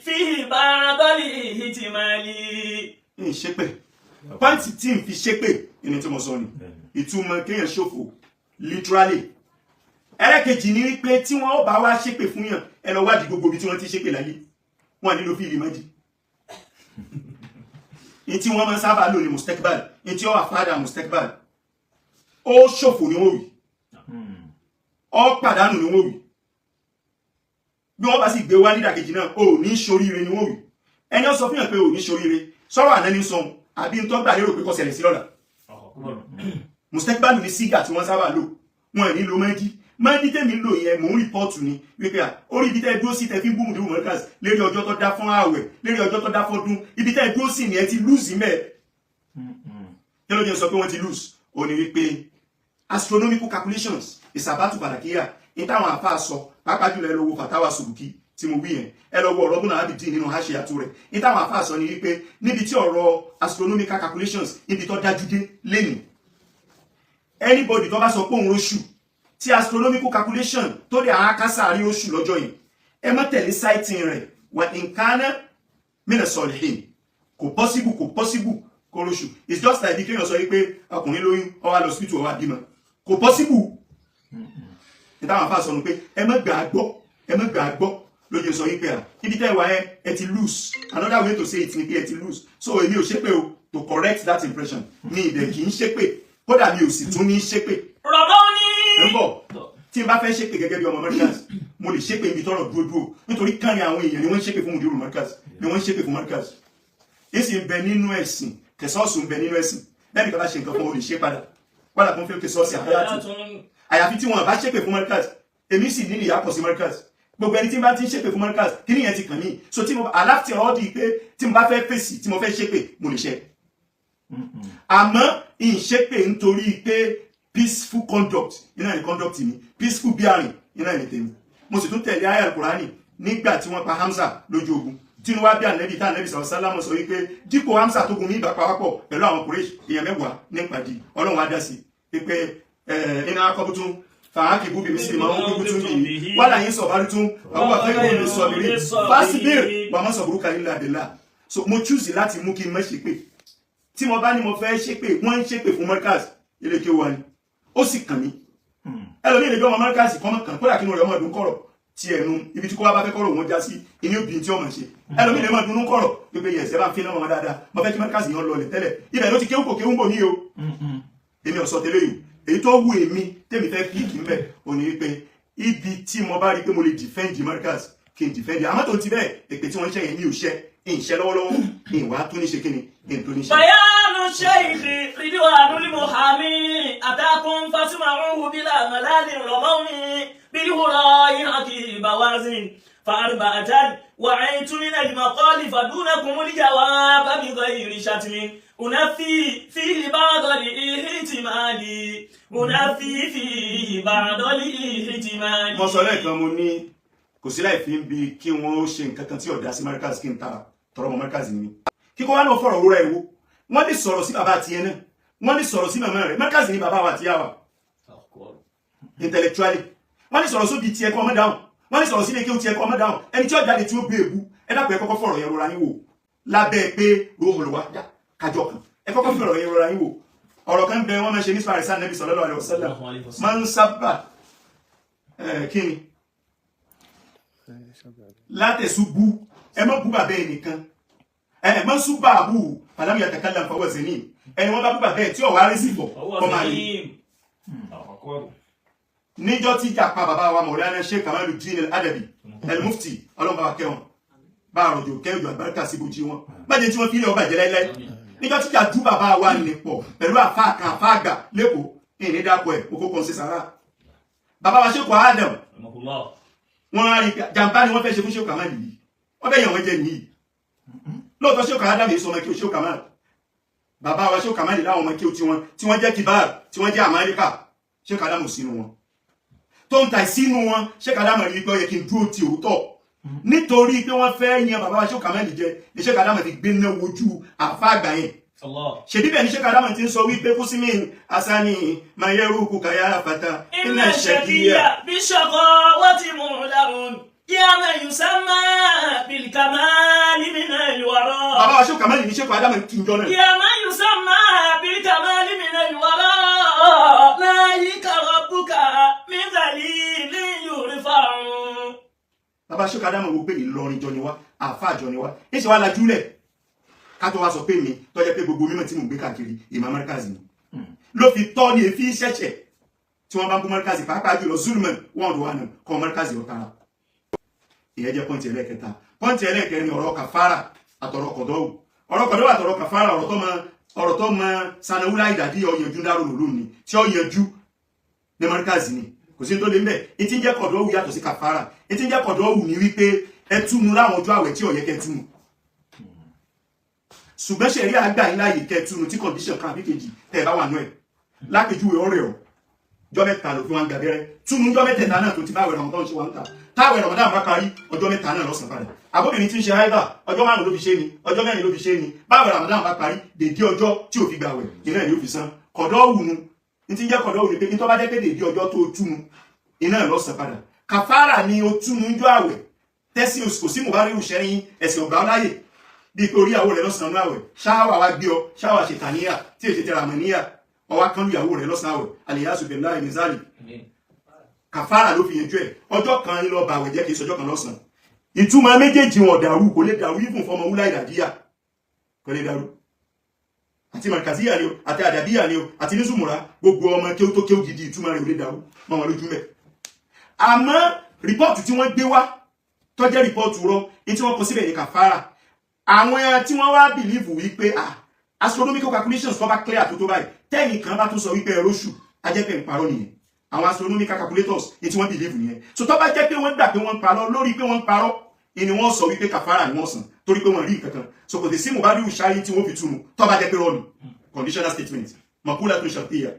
فيه بعض الاحتمال. ṣépè pàǹtì tí n fi ṣépè ẹni tí mo sọ ni ìtumọ̀ kéèyàn ṣòfò literally. Ẹlẹ́kejì ni wípé tí wọ́n bá wá ṣépè fún yàn ẹ lọ wádìí gbogbo ibi tí wọ́n ti ṣépè láyé wọ́n nílò fíìlì mọ́jì. Ní tí wọ́n máa ń sábà lò ní mustekbal, ní tí ó wà fádà mustekbal. Ó ṣòfò ni wọ́n wí, ó pàdánù ni wọ́n wí. Bí wọ́n bá sì gbé wá nídàkejì náà ó ní ṣoríire ni wọ́n wí. Ẹni ó sọ fún yàn pé ó ní ṣoríire sọ̀rọ̀ àná ní sọ àbí ń tọ́gbà lérò pé kó ṣẹlẹ̀ sí lọ́la. Mustekbal ní sígà tí wọ́n sábà lò wọ́n ní lo mẹ́jì. Mẹ́jì tèmi lò yẹn mò ń rìpọ́ọ̀tù ni wípé orí ibi tẹ́ dúró sí tẹ́ fi ń bú Mudiru Markaz lérí ọjọ́ tó dá fún ààwẹ̀ lérí ọjọ́ tó dá fọ́dún ibi tẹ́ dúró sí ni ẹ ti lùsì mẹ́. Kí ló dé sọ pé wọ́n ti lùsì? Ó ní wípé astronomical calculations ìsàbátù pàdàkìyà ní táwọn àfáà sọ pàápàá jùlọ ẹ lọ wo fàtáwà sùbùkì tí mo wí yẹn ẹ lọ wo ọ̀rọ̀ Ibn Abidin nínú haṣẹ àtú rẹ̀ ní táwọn àfáà sọ ni wípé níbi tí ọ̀rọ̀ astronomical calculations níbi tó dájú dé lẹ́nu anybody tó bá sọ pé òun róṣù tí astronomical calculation tó dé àwọn akásá rí oṣù lọ́jọ́ yìí ẹ má tẹ̀lé sighting rẹ̀ wà nǹkanná mina salihin kò possible kó róṣù. It's just like bí kéèyàn sọ wípé ọkùnrin lóyún ó wá lọ hospital ó wá bímọ kò possible. Ìtàwọn afá sọnù pé ẹ má gbàgbọ́ lóye sọ wípé à ibi tẹ́ wà ẹ ti lose. Another way to say it ni pé ẹ ti lose. So èmi ò ṣépè o to correct that impression mi ìdẹ̀ kì í ṣépè kódà mi ò sì tún ní ṣépè. Ń bọ̀ tí n bá fẹ́ ṣépè gẹ́gẹ́ bí ọmọ Markaz mo lè ṣépè ibi tọ́rọ̀ dúró nítorí kárí àwọn èèyàn ni wọ́n ń ṣépè fún Mudiru Markaz ni wọ́n ń ṣépè fún Markaz. Èsì ń bẹ nínú ẹ̀sìn kẹsọ́ọ̀sì ń bẹ nínú ẹ̀sìn lẹ́nu kan bá ṣe nǹkan fún olè ṣe padà kún fẹ́ kẹsọ́ọ̀sì àyàfi tí wọn bá ṣépè fún Markaz èmi sì ní ìyàpọ̀ sí Markaz gbogbo ẹni tí n bá ti ń ṣépè fún Markaz kí nìyẹn ti kàn mí so tí mo aláfitì ọ̀ọ́dì pé tí mo bá fẹ́ fèsì tí mo fẹ́ ṣépè mo lè ṣe àmọ́ ìṣépè nítorí pé peaceful conduct iná ní conduct mi peaceful bearing iná ní tèmi mo sì tún tẹ̀lé ayé Al-Qur'ani nígbà tí wọ́n pa Hamza lójú ogun tí wọ́n bí ànẹ́bí tá ànẹ́bí sàlámù sọ wípé dípò Hamza tó gun ní ìgbà pàápọ̀ pẹ̀lú àwọn Quraysh èèyàn mẹ́wàá nípàdé Ọlọ́run á dá sí pé iná akọ́bùtún fàákì búbi mi sí ma ń gbogbo tún yìí wà láyé sọ̀bárí tún àwọn àfẹ́gbẹ́ mi sọ mi rí fásibíir wà má sọ burúkú ayé ládìlá. So mo choose láti mú kí n má ṣépè tí mo bá ní mo fẹ́ ṣépè wọ́n ń ṣépè fún Markaz ilé kí ó wà ní ó sì kàn mí ẹlòmíì lè gbé ọmọ Markaz kọ́mọ kan kódà kí n rẹ̀ ọmọ ọdún kọ̀rọ̀ tí ẹnu ibi tí kó wá bá fẹ́ kọ́rọ̀ wọn já sí inú obìnrin tí ọmọ ṣe ẹlòmíì lè máa dunú kọ̀rọ̀ pé yẹ̀sẹ̀ bá ń fi náà wọn dáadáa mo fẹ́ kí Markaz yẹn lọlẹ̀ tẹ́lẹ̀ ibẹ̀ ló ti kéwù kò kéwù bò ní o èmi ọ̀sọ̀ tẹ́lẹ̀ yìí èyí tó wù èmi tèmi fẹ́ kíkì ń bẹ̀ òní wípé ibi tí mo bá rí pé mo lè defend Markaz kí n defend àmọ́ tó ti bẹ́ẹ̀ èpè tí wọ́n ń ṣe yẹn ní òṣẹ́ ìṣẹ́ lọ́wọ́lọ́wọ́ ìwà tó ní ṣe kíni tó ní ṣe. بيان الشيخ رضوان المحامي أتاكم فاسمعوه بلا ملال رموني بالهراء عقيب وازن فأربعة وعيت من المقال فدونكم الجواب بغير شتم أنفي فيه بعض الاحتمال أنفي فيه بعض الاحتمال. mo sọ lẹ́ẹ̀kan mo ní kò sí láì fi ń bi kí wọ́n ó ṣe nǹkan kan tí ọ̀dà sí Markaz kí n ta tọrọ ọmọ Markaz ni kíkọ́ wá náà fọ̀rọ̀ wúrọ̀ ẹ̀wọ́ wọ́n lè sọ̀rọ̀ sí bàbá àti ẹ̀ náà wọ́n lè sọ̀rọ̀ sí màmá rẹ̀ Markaz ní bàbá wa àti yá wa intellectually wọ́n lè sọ̀rọ̀ sóbi tiẹ̀ kọ́ ọmọ dáhùn wọ́n lè sọ̀rọ̀ sí ilé kí ó tiẹ̀ kọ́ ọmọ dáhùn ẹni tí ó jáde tí ó gbé èbú ẹ dákun ẹ kọ́kọ́ fọ̀rọ̀ yẹn rọra yín wò lábẹ́ pé ròhùlùwà kájọ kan ẹ kọ́kọ́ fọ̀rọ̀ yẹn rọra yín wò ọ̀rọ̀ kan bẹ wọ́n máa ṣe ní sàrẹ́sà Nabi sallallahu alaihi wasallam máa ń sábà kí ni látẹ̀sùbú ẹ má bú bàbá ẹnìkan ẹ má súbà àbú falam yatakallam fọwọ́ zẹ̀ní ẹni wọ́n bá bú bàbá ẹ tí ọ̀wá rí sí bọ̀ ọmọ àlè níjọ́ tí jà pa bàbá wa Maulana Sheikh Kamaluddin Al-Adabi El-Mufti ọlọ́run bá wa kẹ́ wọn bá àròjò kẹ́jọ àgbàríkà sí bojí wọn bájẹ́ tí wọ́n fi ilẹ̀ ọba jẹ́ láíláí níjọ́ tí jà dú bàbá wa nìpọ̀ pẹ̀lú àfáà kan àfáà àgbà lẹ́kọ̀ọ́ ìní dákọ̀ ẹ̀ òkú kan sí sàrà bàbá wa Sheikh Adam wọ́n á rí jàmbá ni wọ́n fẹ́ ṣe fún Sheikh Kamal yìí wọ́n fẹ́ yàn wọ́n jẹ nìyí lóòótọ́ Sheikh Adam yìí sọ ọmọ kí o Sheikh Kamal bàbá wa Sheikh Kamal láwọn ọmọ kí o tí wọ́n jẹ́ kibar tí wọ́n jẹ́ Amẹ́ríkà Sheikh Adam sínú wọn tó ń ta sínú wọn Sheikh Adam rí pé ó yẹ kí n dúró ti òótọ́ nítorí pé wọ́n fẹ́ yan bàbá wa Sheikh Kamal jẹ ní Sheikh Adam fi gbé náà wojú àfa àgbà yẹn ṣèbí bẹ́ẹ̀ ni Sheikh Adam ti ń sọ wípé kúsímìn asani mayeruku kaya fata inna shakiya bishaqawati mu'lamun ya man yusamma bil kamali min al-wara. bàbá wa Sheikh Kamal ní Sheikh Adam kí n jọ náà. ya man yusamma bil kamali min al-wara nahika rabbuka min dhalilin yurfa'u. bàbá Sheikh Adam wo pé Ìlọrin jọ ni wá àfa jọ ni wá ní ṣe wá lajúlẹ̀ ká tó wá sọ pé mi tó jẹ́ pé gbogbo mímọ̀ tí mo gbé káàkiri ìmọ̀ Markaz ni ló fi tọ́ ní èéfín ṣẹ̀ṣẹ̀ tí wọ́n bá ń bú Markaz pàápàá jùlọ zulman wọ́n ọ̀dọ̀ wà nù kọ́ Markaz ọ̀tara ìyẹn jẹ́ pọ́ǹtì ẹlẹ́kẹta pọ́ǹtì ẹlẹ́kẹrin ọ̀rọ̀ kàfàrà àtọ̀rọ̀ kọ̀dọ́wù ọ̀rọ̀ kọ̀dọ́wù àtọ̀rọ̀ kàfàrà ọ̀rọ̀ tó mọ sanawula ìdàdí ọ̀yẹ̀jú dárò lòlù ni tí ó yẹjú ní Markaz ni kò sí tó lé mbẹ́ ìtí ń jẹ́ kọ̀dọ́wù yàtọ̀ sí kàfàrà ìtí ń jẹ́ kọ̀dọ́wù ni wípé ẹ túnu láwọn ojú àwẹ̀ tí ó yẹ kẹ́ túnu ṣùgbọ́n ṣẹ̀rí àgbà yín láàyè kẹtùnú tí condition kan àbí kejì tẹ̀ bá wà nú ẹ̀ lápèjúwe ọ̀rẹ́ ọ̀ ọjọ́ mẹ́ta ló fi wọn gbàbẹ́rẹ́ túnú ọjọ́ mẹ́tẹ̀ẹ̀ta náà tó ti báwẹ̀ Ramadan ṣe wà ń ta táwẹ̀ Ramadan bá parí ọjọ́ mẹ́ta náà lọ́sàn padà àbóbìnrin tí ń ṣe haida ọjọ́ márùn ló fi ṣe ni ọjọ́ mẹ́rin ló fi ṣe ni báwẹ̀ Ramadan bá parí dèdé ọjọ́ tí ò fi gbàwẹ̀ iná ẹ̀ yóò fi san kọ̀dọ̀ wùnu ní ti ń jẹ́ kọ̀dọ̀ wùnu pé ní tó bá jẹ́ pé dèdé ọjọ́ tó túnu iná ẹ̀ lọ́sàn padà kàfàrà ni ó túnú ọjọ́ àwẹ̀ tẹ́sí kò sí mùbárí ìṣẹ́yìn ẹ̀sìn ọ̀gbà ọláyè bí pé orí ìyàwó rẹ̀ lọ́sàn-án àwẹ̀ ṣáwà wá gbé ọ ṣáwà ṣètàníyà tí èsì tẹ́ra mẹ́níyà ọwá kan ìyàwó rẹ̀ lọ́sàn-án àwẹ̀ àlèyásù bẹ̀rẹ̀ láì nìzálì kàfàrà ló fi yẹjú ẹ̀ ọjọ́ kan ní lọ bà àwẹ̀ jẹ́ kìí sọjọ́ kan lọ́sàn-án ìtumọ̀ méjèèjì wọn dàrú kò lè dàrú yífún fọmọ wúlá ìdàdíyà kò lè dàrú àti Markaziyya ni o àti àdàbíyà ni o àti nísùmùrà gbogbo ọmọ kéwú tó kéwú gidi ìtumọ̀ rẹ̀ ò lè dàrú mọ́ wọn lójú mẹ́ àmọ́ rìpọ́ọ̀tù tí wọ́n gbé wá tó jẹ́ rìpọ́ọ̀tù rọ ní tí wọ́n kọ síbẹ̀ ní kàfàrà àwọn tí wọ́n wá bìlíìfù wípé astronomical calculations tó bá clear tó báyìí tẹ́yìn kan bá tún sọ wípé ẹróṣù ajẹ́pẹ̀ ń parọ́ nìyẹn àwọn astronomical calculators ní tí wọ́n bìlíìfù nìyẹn so tó bá jẹ́ pé wọ́n gbà pé wọ́n ń parọ́ lórí pé wọ́n ń parọ́ ni wọ́n sọ wípé kàfàrà ni wọ́n san torí pé wọ́n rí nǹkan kan so kò sí mùbárí ìṣáyí tí wọ́n fi túnu tó bá jẹ́ pé rọ́ọ̀nù conditional statement mọ̀kúlà tó ṣàtìyà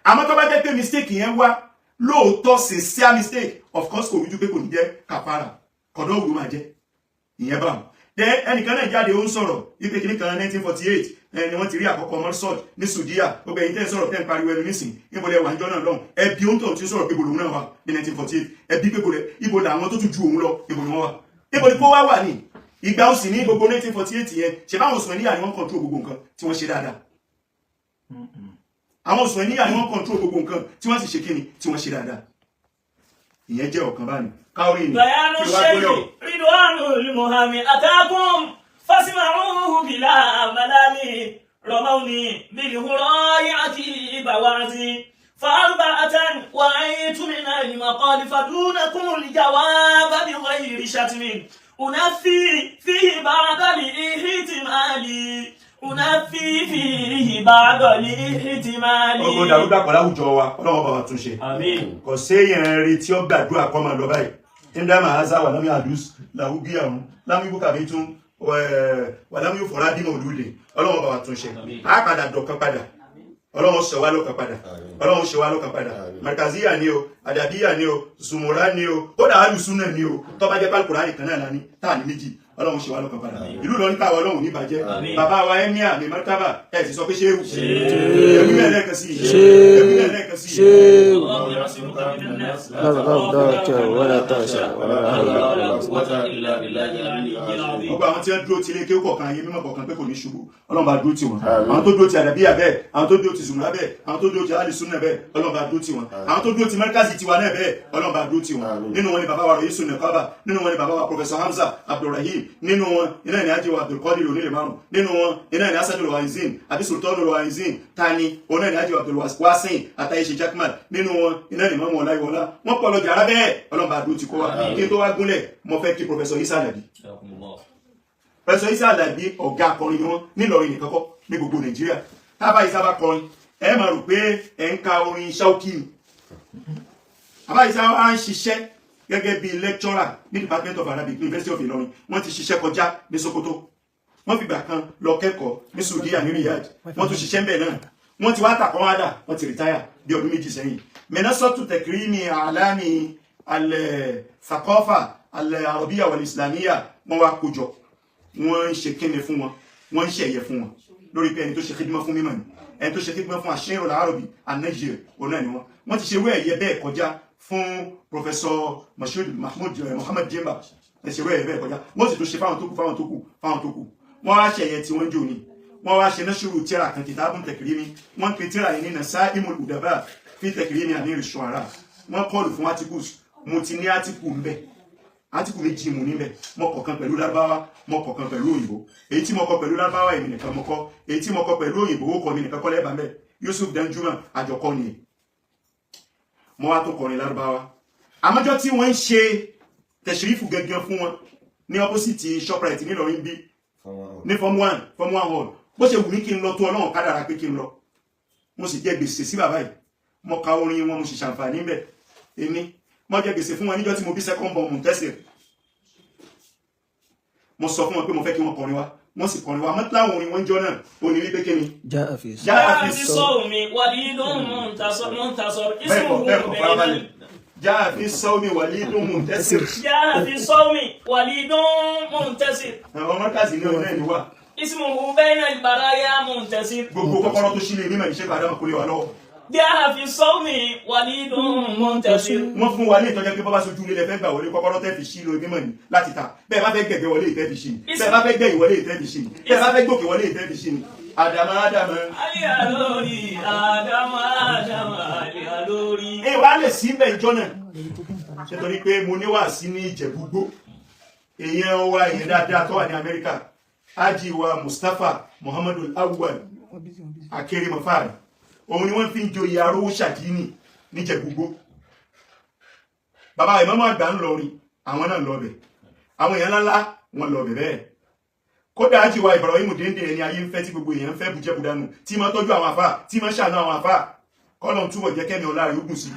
àmọ́ tó bá jẹ́ pé mistake yẹn wá lóòótọ́ sincere mistake of course kò rújú pé kò ní jẹ́ kàfàrà kọ̀dọ̀ òwúrò máa jẹ́ ìyẹn báwọn ẹnìkan náà jáde ó ń sọ̀rọ̀ wípé kìíní kan 1948 ni wọ́n ti rí àkọ́kọ́ Morsod ní Saudiya gbogbo ẹ̀yin tẹ́ ń sọ̀rọ̀ tẹ́ ń pariwo ẹnu nísìn níbo lẹ wà níjọ́ náà lọ́hùn ẹbí ó ń tọ̀ tí ó sọ̀rọ̀ pé bolo náà wà ní 1948 ẹbí pé ibo làwọn tó tún ju òun lọ ibo ni wọ́n wà ibo ni kó wá wà ní ìgbà ó sì ní gbogbo 1948 yẹn ṣe báwọn Usmaniya ni wọ́n control gbogbo nǹkan tí wọ́n ṣe dáadáa àwọn Usmaniya ni wọ́n control gbogbo nǹkan tí wọ́n sì ṣe kíni tí wọ́n ṣe dáadáa ìyẹn jẹ́ ọ̀kan báyìí بيان الشيخ رضوان المحامي أتاكم فاسمعوه بلا ملال رموني بالهراء عتيب وعزي فأربعة وعيت من المقال فدونكم الجواب بغير شتم أنفي فيه بعض الاحتمال أنفي فيه بعض الاحتمال. Ogun dàrúdàpọ̀ láwùjọ wa Ọlọ́run bá wa tún ṣe. Àmín. Kò séèyàn rí tí ó gbàdúrà kọ́ máa lọ báyìí. Indama haza wà lámì àdús làwùgbé àrùn lámì ibùkà mi tún wà lámì ìfọ̀rá dínà olùdè Ọlọ́run bá wa tún ṣe. Á padà dọ̀kan padà. Ọlọ́run ṣe wá lọ́kàn padà. Ọlọ́run ṣe wá lọ́kàn padà. Markaziya ni o, Adabiya ni o, Zumura ni o, kódà Alùsúnà ni o, tó bá jẹ́ pé Al-Qur'ani kan náà lání, táà ní méjì. Ọlọ́run ṣe wá lọ́kàn padà. Ìlú Ìlọrin táwa Ọlọ́run ní bàjẹ́. Bàbá wa Emir mi Martaba ẹ̀ sì sọ pé ṣé ẹ̀mí ẹ̀lẹ́kan sí ẹ̀mí ẹ̀lẹ́kan sí. الله يعصمك من الناس لا تغضبك ولا تخشى ولا قوة إلا بالله العلي العظيم. Gbogbo àwọn tí wọ́n dúró ti ilé kéwú kọ̀ọ̀kan ayé mímọ̀ kọ̀ọ̀kan pé kò ní ṣubú Ọlọ́run bá dúró tì wọ́n. Àwọn tó dúró ti Adabiya bẹ́ẹ̀, àwọn tó dúró ti Zumura bẹ́ẹ̀, àwọn tó dúró ti Alùsúnà bẹ́ẹ̀, Ọlọ́run bá dúró tì wọ́n. Àwọn tó dúró ti Markazi tiwa náà bẹ́ẹ̀, Ọlọ́run bá dúró tì wọ́n. Nínú wọn ni bàbá wa Ra'isu Niqaba, nínú wọn ni bàbá wa Professor Hamza Abdulrahim, nínú wọn iná ni Haji wa Abdulqadir onílé márùn, nínú wọn iná ni Asadul Waizin àbí Sultanul Waizin tani oná ni Haji wa Abdulwasin Atayishi Jackman, nínú wọn iná ni Mamu Ọláyíwọlá. Wọ́n pọ̀ lọ́jà arábẹ́ Ọlọ́run bá dúró tì kó wa. Kí n tó wá gúnlẹ̀ mo fẹ́ kí Professor Isa Alabi. Professor Isa Alabi ọ̀gá akọrin wọn nílọrin nìkan kọ́ ní gbogbo Nàìjíríà. Tábà Isa bá kọrin ẹ máa rò pé ẹ ń ka orin Shauki ni. Àbá Isa wa ń ṣiṣẹ́ gẹ́gẹ́ bí lecturer ní Department of Arabic University of Ilorin. Wọ́n ti ṣiṣẹ́ kọjá ní Sokoto. Wọ́n fìgbà kan lọ kẹ́kọ̀ọ́ ní Saudiya ní Riyadh. Wọ́n tún ṣiṣẹ́ ń bẹ̀ náà. Wọ́n ti wá tàkọ́ wọn dà, wọ́n ti retire bí ọdún méjì sẹ́yìn. Menasatu takrimi alami al-thaqafa al-arabiyya wal-islamiyya wọ́n wá kójọ. Wọ́n ń ṣe kíni fún wọn, wọ́n ń ṣe ẹ̀yẹ fún wọn lórí pé ẹni tó ṣe khidma fún mímọ̀ ni, ẹni tó ṣe khidma fún Ash-Shi'r al-Arabi an-Najir òun náà ni wọ́n. Wọ́n ti ṣe wé ẹ̀yẹ bẹ́ẹ̀ kọjá fún Professor Mahmoud Muhammad Jimba, ẹ ṣe wé ẹ̀yẹ bẹ́ẹ̀ kọjá. Wọ́n sì tún ṣe fáwọn tó kù. Wọ́n wá ṣe ẹ̀yẹ tí wọ́n jò ní. Wọ́n wá ṣe nashru tíra kan kitabun takrimi. Wọ́n pe tíra yìí ní Nasaimul Udaba fi takrimi Amir Shu'ara. Wọ́n kọlù fún articles. Mo ti ní article ń bẹ. Article méjì mo níbẹ̀. Mo kọ̀kan pẹ̀lú Lárúbáwá, mo kọ̀kan pẹ̀lú òyìnbó. Èyí tí mo kọ pẹ̀lú Lárúbáwá èmi nìkan mo kọ. Èyí tí mo kọ pẹ̀lú òyìnbó ó kọ mi nìkan kọ́ lẹ́bàá mẹ́. Yusuf Danjuma àjọkọ ni. Mo wá tó kọrin Lárúbáwá. Àmọ́jọ́ tí wọ́n ń ṣe tẹ̀ṣírífù gẹ́gẹ́ fún wọn ní opposite Shoprite nílọrin bí ní Form 1 hall. Bó ṣe wù mí kí n lọ tó Ọlọ́run kádàrá pé kí n lọ. Mo sì jẹ gbèsè sí bàbá yìí. Mo ka orin wọn mo sì ṣàǹfààní ńbẹ̀. Èmi mo jẹ gbèsè fún wọn níjọ́ tí mo bí second born Muntesir. Mo sọ fún wọn pé mo fẹ́ kí wọ́n kọrin wá. Wọ́n sì kọrin wá. Mọ́ láwọn orin wọn jọ náà ó ní wípé kíni. جاء في الصوم وليد منتصر اسمه جاء في الصوم وليد منتصر. جاء في الصوم وليد منتصر. Àwọn Markazi ní ọ̀nà ẹni wà. اسمه بين البرايا منتصر. Gbogbo kọ́kọ́rọ́ tó ṣílẹ̀ mímọ̀ ìṣẹ́ padà kò lè wà lọ́wọ́. جاء في الصوم وليد منتصر. Wọ́n fún wa ní ìtọ́jẹ́ pé bọ́bá sojú ilé fẹ́ gbà wọlé kọ́kọ́rọ́ tẹ́ fi ṣí lo mímọ̀ ní láti ta. Bẹ́ẹ̀ bá fẹ́ gẹ̀gẹ̀ wọlé ìtẹ́ fi ṣí ni. Bẹ́ẹ̀ bá fẹ́ gẹ̀ ìwọlé ìtẹ́ fi ṣí ni. Bẹ́ẹ̀ bá fẹ́ gòkè wọlé ìtẹ́ fi ṣí ni. Àdàmà. Aliyalori, Adama, Aliyalori. Wá lè sí ibẹ̀ ìjọ náà. Nítorí pé mo níwà sí ní Ìjẹ̀bú-Igbó. Èèyàn wa èèyàn dáadáa tó wà ní Amẹ́ríkà. Haji wa Mustapha Muhammadu Awwal Akéré Mafari. Òun ni wọ́n fi ń joyè arówó ṣàdínì ní Ìjẹ̀bú-Igbó. Bàbá Ìmámù àgbà ń lọrin, àwọn náà lọ bẹ̀. Àwọn èèyàn ńláńlá wọn lọ bẹ̀ bẹ́ẹ̀. Kódà Haji wa Ibrahim Dende ẹni ayé ń fẹ́ tí gbogbo èèyàn ń fẹ́ bùjẹ́ bùdánù, tí máa tọ́jú àwọn àfáà, tí máa ṣàánú àwọn àfáà. Kọ́lọ̀ túbọ̀ jẹ́ kẹ́mi ọlá rẹ̀ ó gùn sí.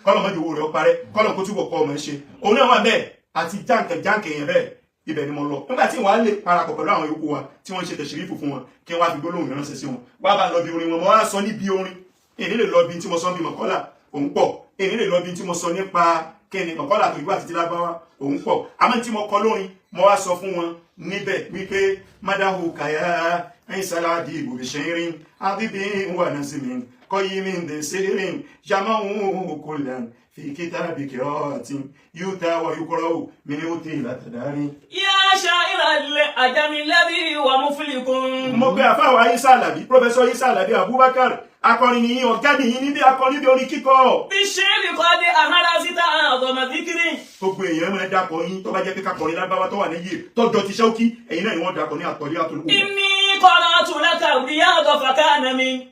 Kọ́lọ̀ mọ́jú owó rẹ̀ ó parẹ́, kọ́lọ̀ kó túbọ̀ kọ́ ọmọ ẹ̀ ṣe. Òun náà wà bẹ́ẹ̀ àti jáǹkẹ̀ yẹn bẹ́ẹ̀. Ibẹ̀ ni mo lọ. Nígbà tí wọ́n á lè parapọ̀ pẹ̀lú àwọn yòókù wa tí wọ́n ń ṣe tẹ̀ṣírífù fún wọn kí wọ́n á fi gbólóhùn ránṣẹ́ sí wọn. Wá bá lọ bí orin wọn, mo wá sọ níbi orin. Èmi lè lọ bí tí mo sọ bí mọ̀kọ́là òun pọ̀. Èmi lè lọ bí tí mo sọ nípa kíni mọ̀kọ́là tó ìgbà títí lábáwá òun pọ̀. Àmọ́ tí mo kọ lórin, mo wá sọ fún wọn níbẹ̀ wípé Madahu Kaya Aisala di Bubishirin Abibi wa Nazimin Koyimin de Sirin Jamahu Kulan في كتاب قراءة يؤتى ويقرأ من يؤتي لا تداري. يا شاعر الأدم الذي ومفلك. Mo gbé àfáà Isa Alabi, Professor Isa Alabi Abubakar, akọrin ni yín, ọ̀gá ni yín níbi akọrin bí orin kíkọ. بالشعر قد أهرزت أعظم ذكر. Gbogbo èèyàn máa dákọ yín tó bá jẹ́ pé kakọrin Lárúbáwá tó wà níyì tọ́jọ́ ti Ṣauki, ẹ̀yin náà ni wọ́n dákọ ní àtọ̀lé àtọ̀lùkù. إني قرأت لك الرياض فكان من.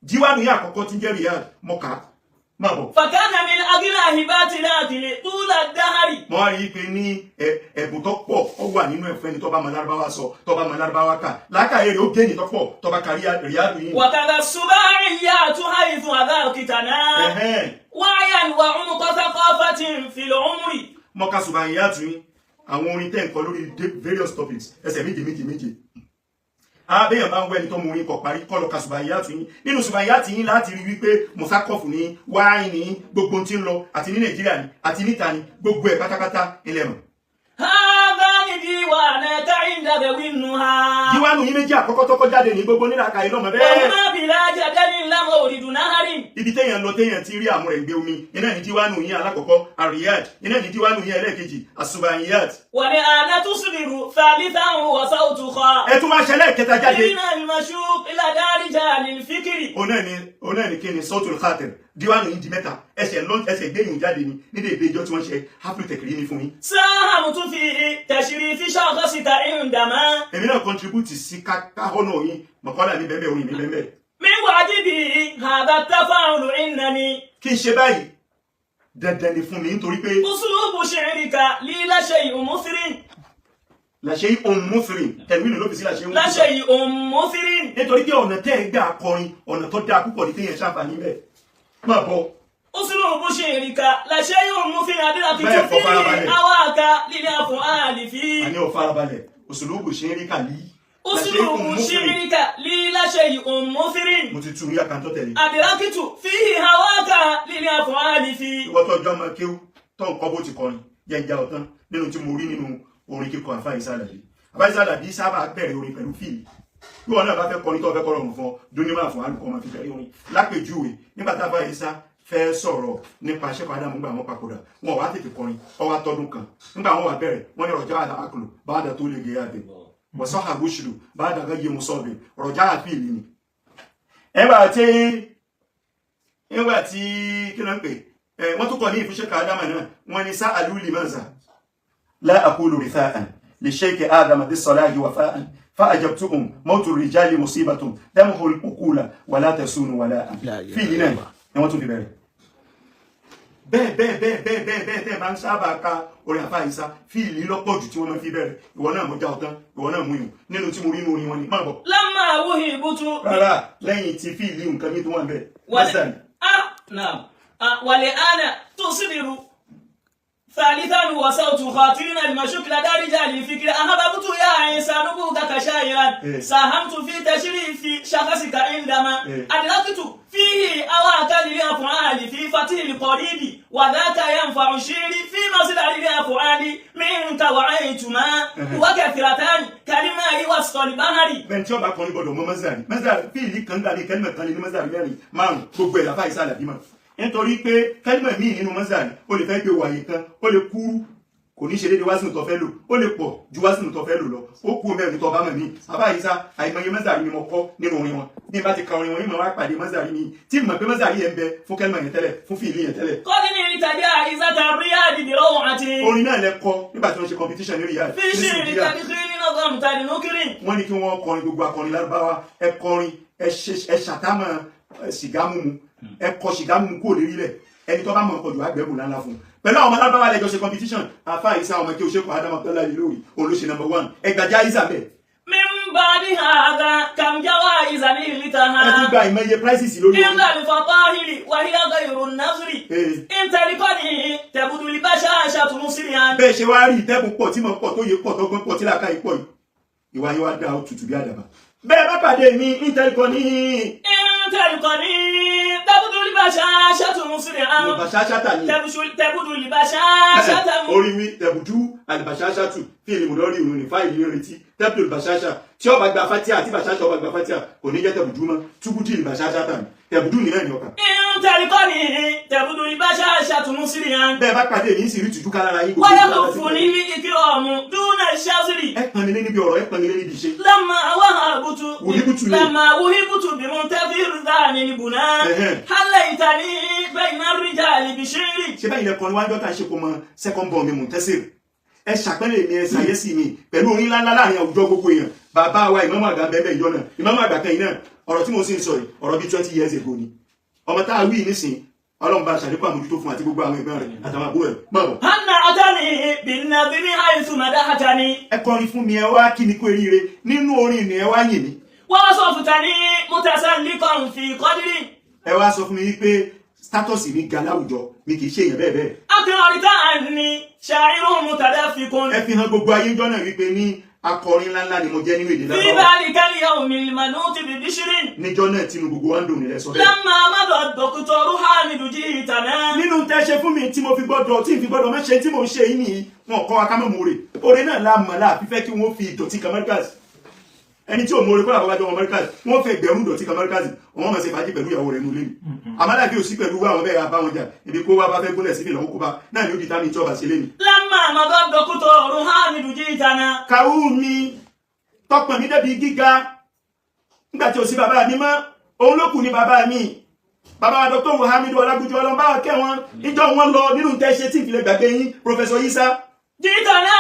Jíwánu yín àkọ́kọ́ tí ń jẹ́ Riyadh, mo kà á. فكان من أغلاه العقل طول الدهر. mo wá rí i pé ní ẹ̀bùn tó pọ̀ ó wà nínú ẹ̀fọ́ ẹni tó bá mọ lárúbáwá sọ tó bá mọ lárúbáwá kà lákàyè rẹ̀ ó gé ní tó pọ̀ tó bá kárí Riyadu yìí. وكذا السباعيات حيث أذاقتنا وعيا وعمق ثقافة في العمر. mo ka Subaiyatu yín àwọn orin tẹ́ ń kọ lórí various topics ẹsẹ̀ méje. Abẹ́yàn bá ń wẹ́ni tó mú orin kọ parí kọ́ lọ ka Subaiyatu yín nínú Subaiyatu yín láti rí wípé mùsákọ̀fù ní wáìn ní gbogbo tí ń lọ àti ní Nàìjíríà ní àti níta ní gbogbo ẹ̀ pátápátá ilẹ̀ mọ̀. هذان ديوانك عند ذوي النهى. Díwánù yín méjì àkọ́kọ́ tọ́kọ́ jáde ní gbogbo nílàkà ìlọ́mọ bẹ́ẹ̀. وهما بلا جدل لمورد نهر. Ibi téèyàn lọ téèyàn ti rí àmúrẹ̀ gbé omi iná ní díwánù yín alákọ̀ọ́kọ́ Riyad iná ní díwánù yín ẹlẹ́ẹ̀kejì Subaiyat. والآن تصبر ثالثا وصوتها. ẹ tún máa ṣẹlẹ̀ kẹta jáde. من المشوق إلى دار رجال الفكر. Ọ̀nà ni kí ni Sawtul Khatir díwánù yín di mẹ́ta ẹsẹ̀ gbẹ̀yìn jáde ní dédé ìjọ tí wọ́n ṣe haflu tẹ̀kìrì ní fún yín. ساهمت في تشريف شخصك عندما Èmi náà contribute sí káhọ́nà yín mọ̀kọ́lá mi bẹ́ẹ̀ orin mi bẹ́ẹ̀. من واجبي هذا التفاعل إنني Kí n ṣe báyìí dandan ni fún mi nítorí pé أسلوب شعرك لي لا شيء مثير. làṣẹ ohun mọ́fìrì tẹ̀lifíìnì ló fi sí làṣẹ ohun لا شيء مثير. nítorí pé ọ̀nà tẹ́ ẹ gbà kọrin ọ̀nà tó dáa púpọ̀ ní téèyàn ṣàǹfààní bẹ́ẹ̀ máa bọ̀. أسلوب شعرك لا شيء مثير. أدركت بẹ́ẹ̀ fọ́ فيه farabalẹ̀. هواك للأفعال فيه. àní ọ̀ farabalẹ̀ òṣèlú ṣe ń rí kàlí. أسلوب شعرك لي لا شيء مثير. mo ti tu rí àkàntọ́ tẹ̀lé. أدركت فيه هواك للأفعال فيه. ìwọ tó ọjọ́ máa kéwú tó nǹkan bó ti kọrin jẹjẹ ọ̀tán nínú tí mo rí nínú orin kíkọ Àfáà Ìsá Àlàbí. Àfáà Ìsá Àlàbí sábà bẹ̀rẹ̀ orin pẹ̀lú fíìlì. bí wọn náà bá fẹ́ kọrin tó fẹ́ kọ́rọ̀ fún ọ dúnímọ̀ fún alùpùpù ọmọ fi bẹ̀rẹ̀ orin. lápèjúwe nígbà tá Àfáà Ìsá fẹ́ sọ̀rọ̀ nípa Sheikh Adamu gbà wọn papòdà wọn wá tètè kọrin ọwọ́ atọ́dún kan nígbà wọn wà bẹ̀rẹ̀ wọn ní rọ̀já àkùlù báàdà tó lè gé yàgbé wọ́sọ́ àgùṣùlù báàdà gẹ́gẹ́ musọ́ọ̀bì rọ̀já àfíìlì ni. nígbà tí kí ló ń pè wọ́n tún kọ̀ ní ìfúnṣẹ́ Adamu náà wọ́n ní sá àlùlì mọ́nsà la aqulu ritha'an li Sheikh Adamu bis salahi wafa'an فأجبتهم موت الرجال مصيبة دمه الأقول ولا تسون ولا في لنا wọ́n tún fi bẹ̀rẹ̀ bẹ́ẹ̀ bá ń sábà ka orin Àfáà Ìsá fíìlì lọ́pọ̀ jù tí wọ́n máa fi bẹ̀rẹ̀ ìwọ náà mọ̀ já ọ̀tán ìwọ náà mú yùn nínú tí mo rí inú orin wọn ni máa bọ̀. لما وهبت rárá lẹ́yìn tí fíìlì nǹkan mi tó wà bẹ́ẹ̀. نعم والآن تصبر ثالثا وصوت خاطرنا المشوك لدى رجال الفكر أحببت يا عيسى نبوغك شاعرا ساهمت في تشريف شخصك عندما أدركت فيه أواك للأفعال في فتح القريب وذاك ينفع الشعر في مصدر الأفعال منك وعيتما وكثرتان كلمة وسط البحر. bẹ́ẹ̀ tí ọba kan ní gbọ́dọ̀ mọ mọ́sálì fíìlì kan gbà ní kẹ́lìmọ̀ kan ní mọ́sálì mẹ́rin márùn gbogbo ẹ̀ Àfáà Ìsá Àlàbí mọ́ nítorí pé kẹ́lìmọ̀ míì nínú mọ́sálì ó lè fẹ́ gbé wàyè kan ó lè kúrú kò ní ṣe déédé wásìnù tó fẹ́ lò ó lè pọ̀ ju wásìnù tó fẹ́ lò lọ ó kú mẹ́rin tó bá mọ̀ mí Àfáà Ìsá àìmọye mọ́sálì ni mo kọ́ nínú orin wọn bí n bá ti ka orin wọn yìí mo wá pàdé mọ́sálì mi tí mo mọ̀ pé mọ́sálì yẹn ń bẹ fún kẹ́lìmọ̀ yẹn tẹ́lẹ̀ fún fíìlì yẹn tẹ́lẹ̀. kọ́ni ní ìtajà ìsàtà Riyad بروعة. orin náà lẹ kọ nígbà tí wọ́n ṣe competition ní Riyadh. في شعر تدخين نظام تنكر. wọ́n ní kí wọ́n kọrin gbogbo akọrin lárúbáwá ẹ kọrin ẹ ṣàtàmọ̀ sìgá mímu ẹ kọ sìgá mímu kúrò lérí lẹ̀ ẹni tó bá mọ̀ ọkọ̀ jù àgbẹ̀bù ńláńlá fún un pẹ̀lú àwọn ọmọ lárúbáwá lẹ́jọ́ ṣe competition Àfáà Ìsá ọmọ kí o ṣe kọ Adamu Abdullahi lórí òun ló ṣe number 1 ẹgbàjá Isabel. من بعد هذا كم جوائز نلتها. ẹ tún gba ìmọye prizes lórí orin. إلا الفطاهر وهي غير النظر. إن تلقني تبدو البشاشة مسرعا. bẹ́ẹ̀ ṣe wá rí ìtẹ́kùn pọ̀ tí mo pọ̀ tó yẹ pọ̀ tó gbọ́n pọ̀ tí làákà yìí pọ̀ yìí ìwà yìí wá dá o tutù bí àdàbà. bẹ́ẹ̀ bá pàdé mi ìtẹ́lẹ̀kọ́ni. تلقني تبدو البشاشة مسرعا. البشاشة ni. تبدو البشاشة. orí wí tẹ̀bùdú àlìbàṣáṣá tù fíìlì mùdọ́rì òun ní fáìlì ní retí tẹ́bùdú àlìbàṣáṣá tí ọba gba fatia àti bàṣáṣá ọba gba fatia kò ní jẹ́ tẹ̀bùdú mọ́ túbúdì àlìbàṣáṣá tà ní tẹ̀bùdú nìyẹn ní ọkàn. تلقني تبدو البشاشة مسرعا. bẹ́ẹ̀ bá pàdé mi sì rí tìjú kálára yín. ويكفني الإكرام دون الشظر. ẹ pọnilé níbi ọ̀rọ̀ ẹ pọnilé níbi iṣẹ́. لما وهبت وهبت بمنتظر ذان البناء حليتني بين الرجال بشعري. ṣé báyìí lẹkọrin wájú ọ̀tá ṣe kó mọ second born mi Muntasir ẹ ṣàpẹ́lẹ̀ mi ẹ ṣàyẹ́sì mi pẹ̀lú orin ńláńlá láàrin àwùjọ gbogbo èèyàn bàbá wa ìmáàmù àgbà bẹ́ẹ̀ ìjọ náà ìmáàmù àgbà kan yìí náà ọ̀rọ̀ tí mo sì ń sọ yìí ọ̀rọ̀ bíi 20 years ago ni ọmọ tá a wí nísìn ọlọ́run bá ṣàlékún àmójútó fún àti gbogbo àwọn ẹ̀gbọ́n rẹ̀ àtàwọn àbúrò ẹ̀ mọ̀ bọ̀. hanna atani bin-nadhiri haythu madahatani. ẹ kọrin fún mi ẹ wá kí ni kú eríire nínú orin ni ẹ wá yìn mí. wa wasaftani mutasalliqan fi qadri. ẹ wá sọ fún mi wípé status mi ga láwùjọ mi kì í ṣe èèyàn bẹ́ẹ̀ bẹ́ẹ̀. akọrìtà ni sha'irun mutadafikun. ẹ fi hàn gbogbo ayé jọ náà wípé ní akọrin ńláńlá ni mo jẹ́ nínú èdè fi lábáwá. dhalika al-yawmil manuti bi bishrin. níjọ́ náà tinú gbogbo wa ń dùn nílẹ̀ sọ bẹ́ẹ̀. lamma mada ad-doktoru Hamidu jitana. nínú tẹ́ ṣe fún mi tí mo fi gbọ́dọ̀ tí n fi gbọ́dọ̀ mẹ́ṣe tí mo ń ṣe yìí nìyí wọn kọ́ akámọ̀mọ́re oore náà la mọ̀ láà fífẹ́ kí wọ́n fi ìdọ̀tí kan Markaz ẹni tí ò mọ́re kó làbọ̀ bá jọ wọn Markaz wọ́n fẹ́ gbẹ̀rún ìdọ̀tí kan Markaz wọ́n mọ̀ sí fàájì pẹ̀lú ìyàwó rẹ̀ nulẹ̀ àmàlà bí o sí pẹ̀lú àwọn bẹ́ẹ̀ bá wọn jà ibi kó wá bá fẹ́ gúnlẹ̀ síbi ìlọ́wọ́ kó bá náà ni ó di tàbí ìjọba sí lẹ́nu. lamma mada ad-doktoru Hamidu jitana. kàwú mi tọpọ̀ mi débi gíga nígbà tí o sí bàbá mi mọ́ òun ló kù ní bàbá mi bàbá wa Dr. Hamidu Ọlágúnjú ọlọ́mbà kẹ́ wọn ìjọ wọn lọ nínú tẹ́ ṣe tí ìfilẹ̀ gbàgbé yín Professor Isa. jitana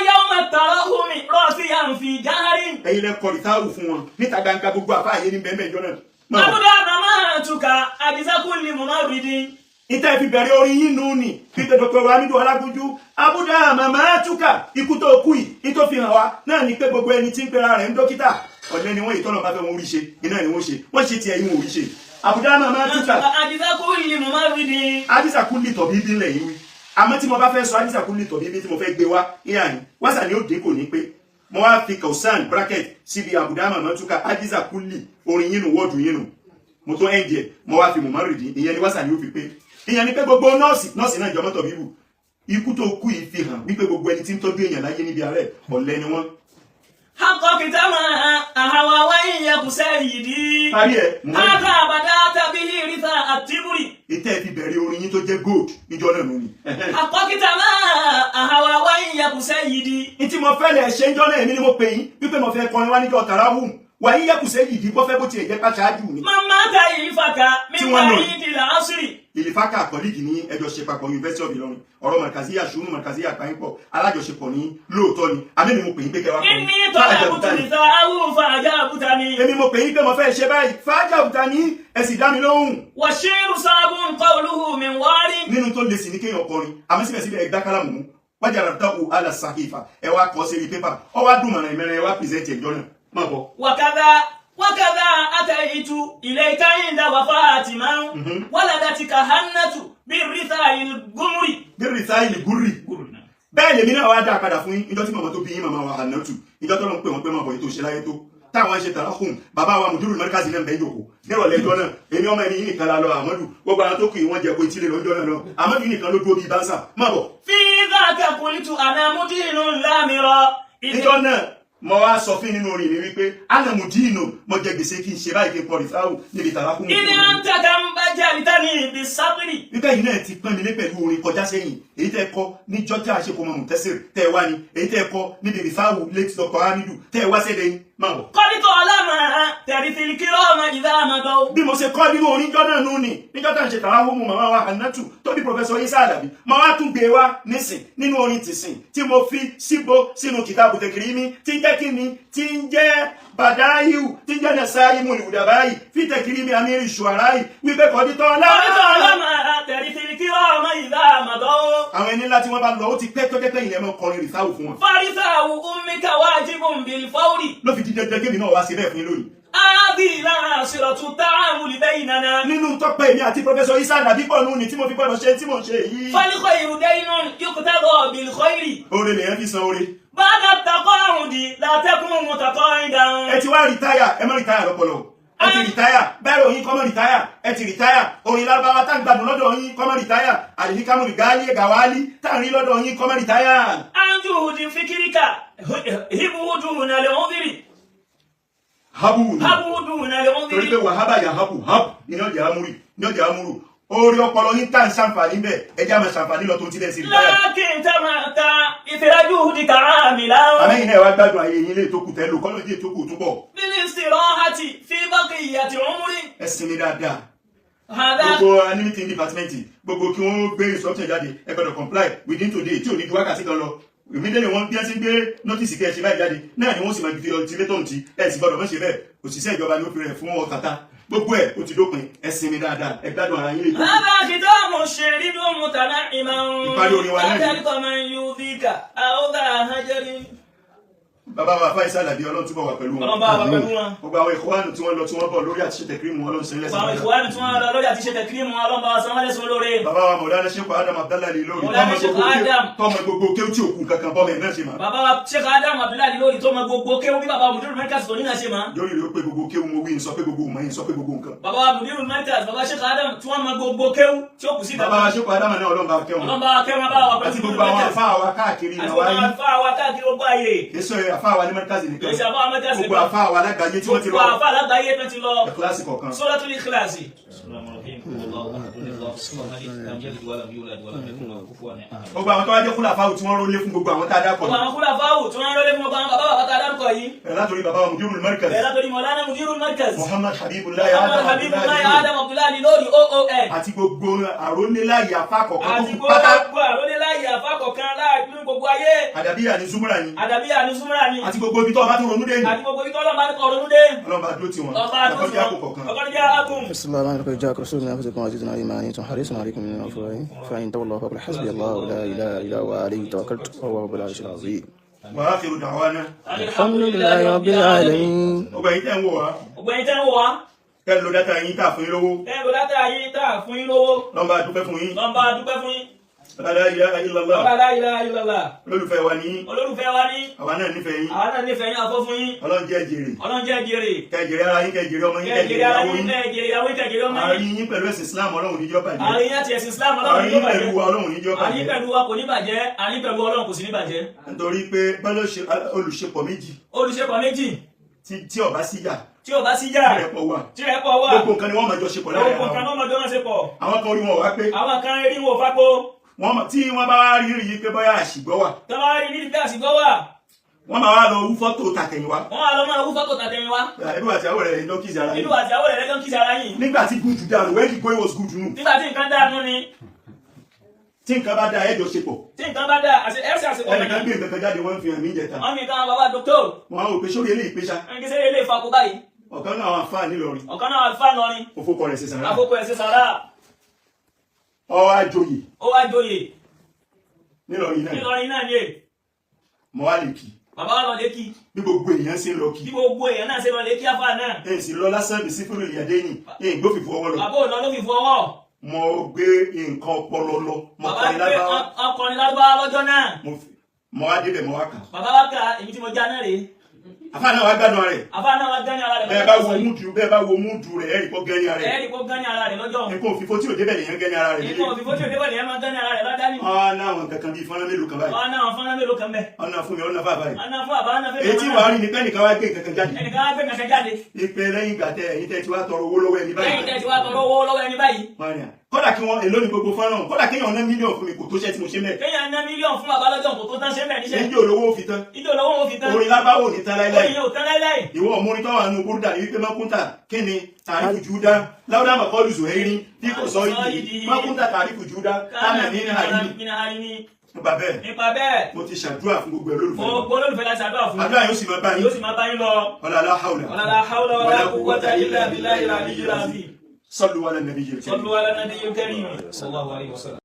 yawma tarahumi rasiyan fi jaharin. ẹ̀yin lẹ kọrin táwù fún wọn níta gbangba gbogbo àfáàyè ní bẹ́ẹ̀ bẹ́ẹ̀ jọ náà. abuda mamatuka ajiza kulli mumarridin. ìtẹ́ fi bẹ̀rẹ̀ orin yín nù ní pípẹ́ Dr. Hamidu Ọlágúnjú abuda mamatuka ikú tó kú yìí ní tó fi hàn wá náà ní pé gbogbo ẹni tí ń pera rẹ̀ ń dókítà ọ̀lẹ́ ni wọ́n ìtọ́nà bá fẹ́ wọn orí ṣe iná ni wọ́n ṣe wọ́n ṣe tiẹ̀ yín wọn orí ṣe abuda mamatuka ajiza kulli mumarridin. adisa kúlì tọ̀ bíbí ńlẹ̀ yìí wí àmọ́ tí mo bá fẹ́ sọ adisa kúlì tọ̀ bíbí tí mo fẹ́ gbé wá ìyá ni wáṣà ni ó dín kò ní pé mo wá fi kausan bracket síbi abuda mamatuka adisa kúlì orin yín nù wọ́ọ̀dù yín nù mo tó ẹ̀ ń jẹ mo wá fi mumarridin ìyẹn ni wáṣà ni ó fi pé ìyẹn ni pé gbogbo nọ́ọ̀sì náà jọmọ́ tọ̀ bíbù ikú tó kú yìí fi hàn wípé gbogbo ẹni tí ń tọ́jú èèyàn láyé níbi àárẹ̀ ọ̀lẹ ni wọ́n. hakọ kitama ahawa wáyé kù sayyidi. parí ẹ̀ haka abada tàbí ritha àtiburi. ìtẹ́ fi bẹ̀rẹ̀ orin yín tó jẹ́ gold níjọ́ náà nù ni. hakọ kitama ahawa wáyé kù sayyidi. ìtí mo fẹ́ lẹ̀ ṣe ń jọ́ náà èmi ni mo pè yín wípé mo fẹ́ kọrin wá níjọ́ tarawum wàyí yẹkùsẹ́ yìí dìbò fẹ́ bó tiẹ̀ jẹ́ pàṣáájú ni. mama ta ìfaka mi wà ní ìdílé asiri. ìlífàkà kọ́líìgì ní ẹjọ́ ṣe papọ̀ University of Ilorin ọ̀rọ̀ Markaziya ṣùnú Markaziya pàápọ̀ alájọṣepọ̀ ní lóòótọ́ ni àmì mo pè yín pé kẹwàá kọrin. ìní tọ́lá àbútà ní ta àwọn fàájà àbútà ní. èmi mo pè yín pé mo fẹ́ ṣe báyìí fàájà àbútà ní ẹ sì dá mi lóhùn. wàṣírù sábùn qawluhu min wari. nínú tó lè sì ní kéèyàn kọrin àmọ́ síbẹ̀síbẹ̀ ẹgbẹ́ kálámù mú wájà ràbùtàkù àlà sàkífà ẹ wá kọ sí pépà ọ wá dùn mọ̀nà ìmẹ́rin ẹ wá pìrìsẹ́ǹtì ẹjọ́ náà má bọ̀. وكذا أتيت إليك عند وفاة من ولدتك هنة بالرثاء الجمر. بالرثاء الجمر. bẹ́ẹ̀ lèmi náà wá dá padà fún yín ìjọ tí màmá tó bí yín màmá wa Hannatu ìjọ tó lọ́n pè wọ́n pé máa bọ̀ ètò ìṣẹ́láyé tó táwọn ṣe tàrà fún bàbá wa Mudirul Markaz náà bẹ́ẹ̀ jòkó nírọ̀lẹ́ ẹjọ́ náà èmi ọmọ ẹni yìí nìkan la lọ Amadu gbogbo àwọn tó kù yìí wọ́n jẹ́ pé tílé lọ́jọ́ náà lọ Amadu yìí nìkan ló dúró bíi bánsà máa bọ̀. في ذاك قلت أنا مدين لامرا. ìjọ náà mo wá sọ fún nínú orin mi wípé anamudino mo jẹ gbèsè kí n ṣe báyìí kí n kọrin fáwọn níbi tàrà fún mi. ìdí à ń tàkà ń bá jàlítàní bí sábìrì. wípé yìí náà ti pọ́n mi lé pẹ̀lú orin kọjá sẹ́yìn èyí tẹ́ kọ́ níjọ́ tí a ṣe kọ́ mọ̀ Muntesir tẹ́ wá ni èyí tẹ́ kọ́ níbi rìfáwù late Dr. Hamidu tẹ́ wá sẹ́dẹ̀ yín máa bọ̀. kọ́lítọ̀ ọlọ́mọ tẹ̀rí tìlíkìrọ̀ ọmọ ìdá àmọ́dọ́. bí mo ṣe kọ́ nínú orin jọ́ náà nù ní níjọ́ tá à ń ṣe tàwa fún màmá wa Hannatu tó bí Professor Isa Alabi máa wá tún gbé wá nísìn nínú orin tìsìn tí mo fi síbo sínú kìtàbù Takrimi tí ń jẹ́ kí ni tí ń jẹ́ Bada'iu tí ń jẹ́ Nasaimul Udabai fi Takrimi Amiri Shu'ara'i wípé kọ́lítọ̀ ọlọ́mọ tẹ̀rí tìlíkìrọ̀ ọmọ ìdá àmọ́dọ́. àwọn ẹni ńlá tí wọ́n bá lọ ó ti pẹ́ tó jẹ́ pé ilẹ̀ mọ́ kọrin rìsáwù fún wọn. farisawu ummika wajibun bil fawri. ló fi dídẹ́ jẹ́ kébì náà wá sí bẹ́ẹ̀ fún yín lónìí. Adi la siratu ta'amuli baynana. nínú tọ́pẹ́ èmi àti Professor Isa Alabi pọ̀ nù ní tí mo fi gbọ́dọ̀ ṣe tí mo ṣe yìí. Fal khayru daynun yuqtada bil khayri. oore lèyàn fi san oore. Ba'da taqa'udi la takun mutaqa'idan. ẹ ti wá rìtáyà ẹ má rìtáyà lọ́pọ̀lọ́ ẹ ti rìtáyà bẹ́ẹ̀ òyìn kọ́mọ rìtáyà ẹ ti rìtáyà orin lárúbáwá tá ń gbádùn lọ́dọ̀ yín kọ́mọ rìtáyà àdìsíkámù rìgáálí gàwálí tá ń rí lọ́dọ̀ yín kọ́mọ rìtáyà. Anjuhudi fikirika hibuduna li'udhri. habu Habuduna torí pé li'udhri. wàhábà yà habu habu ní ọjà amúrù orí ọpọlọ yín tá ń ṣàǹfààní bẹ́ẹ̀ ẹ jẹ́ àmọ́ ṣàǹfààní lọ tó ti lẹ̀ sí rìtáyà. Lakin tamata ithra juhdika 'amilan. àmẹ́yìn náà wá gbádùn ayé yín lé tó kù tẹ́lú kọ́lọ́dé tó kù túbọ̀ bil istirahati fi baqiyati 'umri. ẹ sinmi dáadáa. Hadha gbogbo animating department gbogbo kí wọ́n gbé instruction jáde ẹ gbọ́dọ̀ comply within today tí ò ní ju wákàtí kan lọ immediately wọ́n bí ẹ ti gbé notice kí ẹ ṣe báyìí jáde náà ni wọ́n sì máa fi ultimatum ti ẹ sì gbọ́dọ̀ mọ́ ṣe bẹ́ẹ̀ òṣìṣẹ́ ìjọba ni ó fi rẹ̀ fún ọ̀tàtà gbogbo ẹ̀ ó ti dópin ẹ sinmi dáadáa ẹ gbádùn ara yín lè tó. هذا ختام شريد متنعما ìparí orin wa náà ذلك من يؤذيك أو ذا هجر. bàbá wa Faisal Alabi Ọlọ́run túbọ̀ wà pẹ̀lú wọn. ọlọ́run bá wà pẹ̀lú wọn. gbogbo àwọn ìkọ́wánu tí wọ́n lọ tí wọ́n bọ̀ lórí àti ṣe tẹ̀kírímù Ọlọ́run sẹ́yìn lẹ́sìn. àwọn ìkọ́wánu tí wọ́n lọ lórí àti ṣe tẹ̀kírímù Ọlọ́run bá san wọ́n lẹ́san olóore. bàbá wa Mọ̀lánà Sheikh Adam Abdullahi lórí Mọ̀lánà Sheikh Adam. tọ́mọ gbogbo kéwù tí òkú kankan bọ́ mẹ́rin náà ṣe máa. bàbá wa Sheikh Adam Abdullahi lórí tó mọ gbogbo kéwù bí bàbá Mudirul Markaz tó nínú ṣe máa. lórí rẹ̀ ó pé gbogbo kéwù mo wí ń sọ pé gbogbo mọ̀ ń sọ pé gbogbo nǹkan. bàbá wa Mudirul Markaz bàbá Sheikh Adam tí wọ́n mọ gbogbo kéwù tí ó kù sí bàbá wa Sheikh Adam náà Ọlọ́run bá kẹ́ wọn. Ọlọ́run bá kẹ́wọn bá wà pẹ̀lú àti gbogbo àwọn àfáà wa káàkiri àti ìnáwó gbogbo ayé. àwọn àfáà wa káàkiri gbogbo ayé. èso àfáà wa ní Markaz nìkan. èsì àfáà Markaz gbogbo àfáà wa alágbàáyé tí wọ́n ti lọ. gbogbo àfáà lágbàáyé tó ti lọ. kíláàsì kọ̀ọ̀kan. Suratul Ikhlas. gbogbo àwọn tó wá jẹ́ kúlà fáwù tí wọ́n rólé fún gbogbo àwọn tá a dákọ̀ gbogbo àwọn kúlà fáwù tí wọ́n rólé fún gbogbo àwọn bàbá bàbá tá a dárúkọ yìí. látòrí bàbá wa Mudirul Markaz. látòrí Mọ̀lánà Mudirul Markaz. Muhammad Habibullahi Muhammad Habibullahi Adam Abdullahi lórí OON. àti gbogbo àróléláyè afá kọ̀ọ̀kan àti tó kú pátá. gbogbo àróléláyè àfá kọ̀ọ̀kan láàrin gbogbo ayé. Àdàbíyà ní Zumura ni. Àdàbíyà ní Zumura ni. àti gbogbo ibi tó ọba tó ronú dé ni. àti gbogbo ibi tó ọlọ́mọba ní kọ̀ ronú dé. Ọlọ́run bá dúró tì wọ́n. ọkọ̀dé akùn. بسم الله الرحمن الرحيم جاءك رسول من انفسكم عزيز عليه ما عنتم حريص عليكم من افواههم فان تولوا فقل حسبي الله لا اله الا هو عليه توكلت وهو رب العرش العظيم. وآخر دعوانا الحمد لله رب العالمين. ọgbà yìí tẹ́ ń wò wá. ọgbà yìí tẹ́ ń wò wá. kẹ́ ń lo dátà yín tá a fún yín lówó. ẹ lò dátà yín tá a fún yín lówó. lọ́nba dúpẹ́ fún yín. lọ́nba dúpẹ́ fún yín. La ilaha illallah. La ilaha illallah. olólùfẹ́ wa ní. olólùfẹ́ wa ní. àwa náà nífẹ̀ẹ́ yín. àwa náà nífẹ̀ẹ́ yín àfọ́ fún yín. Ọlọ́run jẹ́ jèrè. Ọlọ́run jẹ́ jèrè. kẹjèrè ara yín kẹjèrè ọmọ yín kẹjèrè ara yín kẹjèrè ìyàwó yín kẹjèrè ọmọ yín. àárín yín pẹ̀lú ẹ̀sìn Islam Ọlọ́run níjọ́ bàjẹ́. àárín yín àti ẹ̀sìn Islam Ọlọ́run níjọ́ bàjẹ́. àárín yín pẹ̀lú wa Ọlọ́run níjọ́ bàjẹ́. àárín pẹ̀lú wa kò ní bàjẹ́ àárín pẹ̀lú Ọlọ́run kò sí ní bàjẹ́. nítorí pé bọ́lá olùṣepọ̀ méjì. olùṣepọ̀ méjì. tí ó bá sí jà. tí ó bá sí jà. tirẹ̀pọ̀ wà. tirẹ̀pọ̀ wà. gbogbo nǹkan ni wọ́n máa jọ ṣepọ̀ láàrin gbogbo nǹkan ni wọ́n máa jọ ṣe pọ̀. àwọn kan orí wọn wá pé. àwọn kan rí wọn fápó. tí wọ́n bá wá rí rí pé bóyá àṣìgbọ́ wà. tí wọ́n bá rí ní pé àṣìgbọ́ wà. wọ́n máa wá lọ wú fọ́tò tàtẹ̀yìnwá. wọ́n máa lọ máa wú fọ́tò tàtẹ̀yìnwá. ìlú àti àwọ̀ rẹ̀ ló kí ìsara yìí. ìlú àti àwọ̀ rẹ̀ ló kí ìsara yìí. nígbà tí good dànù when the going was good nù. nígbà tí nǹkan dànù ni. tí nǹkan bá dá ẹjọ́ ṣe pọ̀. tí nǹkan bá dá ẹsẹ̀ àṣepọ̀ nìkan. ẹnìkan gbé nǹkan jáde wọ́n fi hàn mí jẹta. wọ́n fi kan bàbá dókítọ̀. wọ́n á wò pé sórí eléyìí péṣá. ẹnì kí sẹ́yìn lè fa kó báyìí. ọ̀kan náà àwọn àfáà nílọrin. ọ̀kan náà àlùfáà lọrin. òfókọ rẹ̀ ṣe sàrà. àkókò ẹ̀ ṣe sàrà. ó wá joyè. ó wá joyè. nílọrin náà. nílọrin náà ni è. mo wá lè kí. bàbá wa lọ lé kí. bí gbogbo èèyàn ṣe ń lọ kí. bí gbogbo èèyàn náà ṣe lọ lé kí afá náà. èyí sì lọ lásán bí sífúrú ìyàdé ni èyí gbófìfú ọwọ́ lọ. bàbá ò lọ ló fi fọwọ́. mo gbé nǹkan ọpọlọ lọ. mo bàbá kọrin gbé lágbáwá. ọkùnrin lágbáwá lọ́jọ́ náà. mo wá débẹ̀ mo wá kà. bàbá wa kà èmi tí mo já náà rèé. àfáà náà wá gbádùn rẹ̀. àfá náà wá gán ní ara rẹ̀. bẹ́ẹ̀ bá wo múdù rẹ̀ ẹ̀rì kọ́ gán ní ara rẹ̀. ẹ̀rì kó gán ní ara rẹ̀ lọ́jọ́. nǹkan òfìfo tí ò débẹ̀ lèyàn gán ní ara rẹ̀. nǹkan òfìfo tí ò débẹ̀ lèyàn máa gán ní ara rẹ̀ lọ́dá ní. ọ̀nà àwọn kankan bíi fọ́nrán mélòó kan báyìí. ọ̀nà àwọn fọ́nrán mélòó kan bẹ́ẹ̀. ọ̀nà fún mi ọ̀nà fún àbáyé. ọ̀nà fún àbá ọ̀nà fẹ́. èyí tí wàá rí ni pé ẹnìkan wá gbé nǹkan kan jáde. ẹnìkan wá gbé nǹkan jáde. ìpè lẹ́yìn ìgbà tẹ ẹ̀yin tẹ́ ti wá tọrọ owó lọ́wọ́ ẹni báyìí. lẹ́yìn tẹ́ ti wá tọrọ owó lọ́wọ́ ẹni báyìí. kódà kí wọn èlò ní gbogbo fọ́nrán kódà kéèyàn ná mílíọ̀nù fún mi kò tó ṣẹ́ tí mo ṣe mẹ́. kéèyàn ná mílíọ̀nù fún bàbá lọ́jọ́ kò tó tán ṣe mẹ́ níṣẹ́. ìjọ olówó fi tán. ìjọ olówó fi tán. orin lábáwò ní tán láíláí. orin yóò tán láíláí. ìwọ ọmọrin tó wà nínú búrúdà ní wípé mọ́kúntà kí ni tàrífù júdá láwùdá mọ̀kọ́lù zùhẹ́rí tí kò sọ ìdí mọ́kúntà tàrífù júdá kánà ní àríní. nípa bẹ́ẹ̀ mo ti ṣàdúrà fún gbogbo olólùfẹ́. gbogbo olólùfẹ́ la ṣàdúrà fún. àdúrà yóò sì máa bá yín. yóò sì máa bá yín lọ. wala hawla. wala hawla wala quwwata illa billahi al-aliyyil azim. sallu ala nabiyil karim. sallu ala nabiyil karim. sallallahu alaihi wasallam.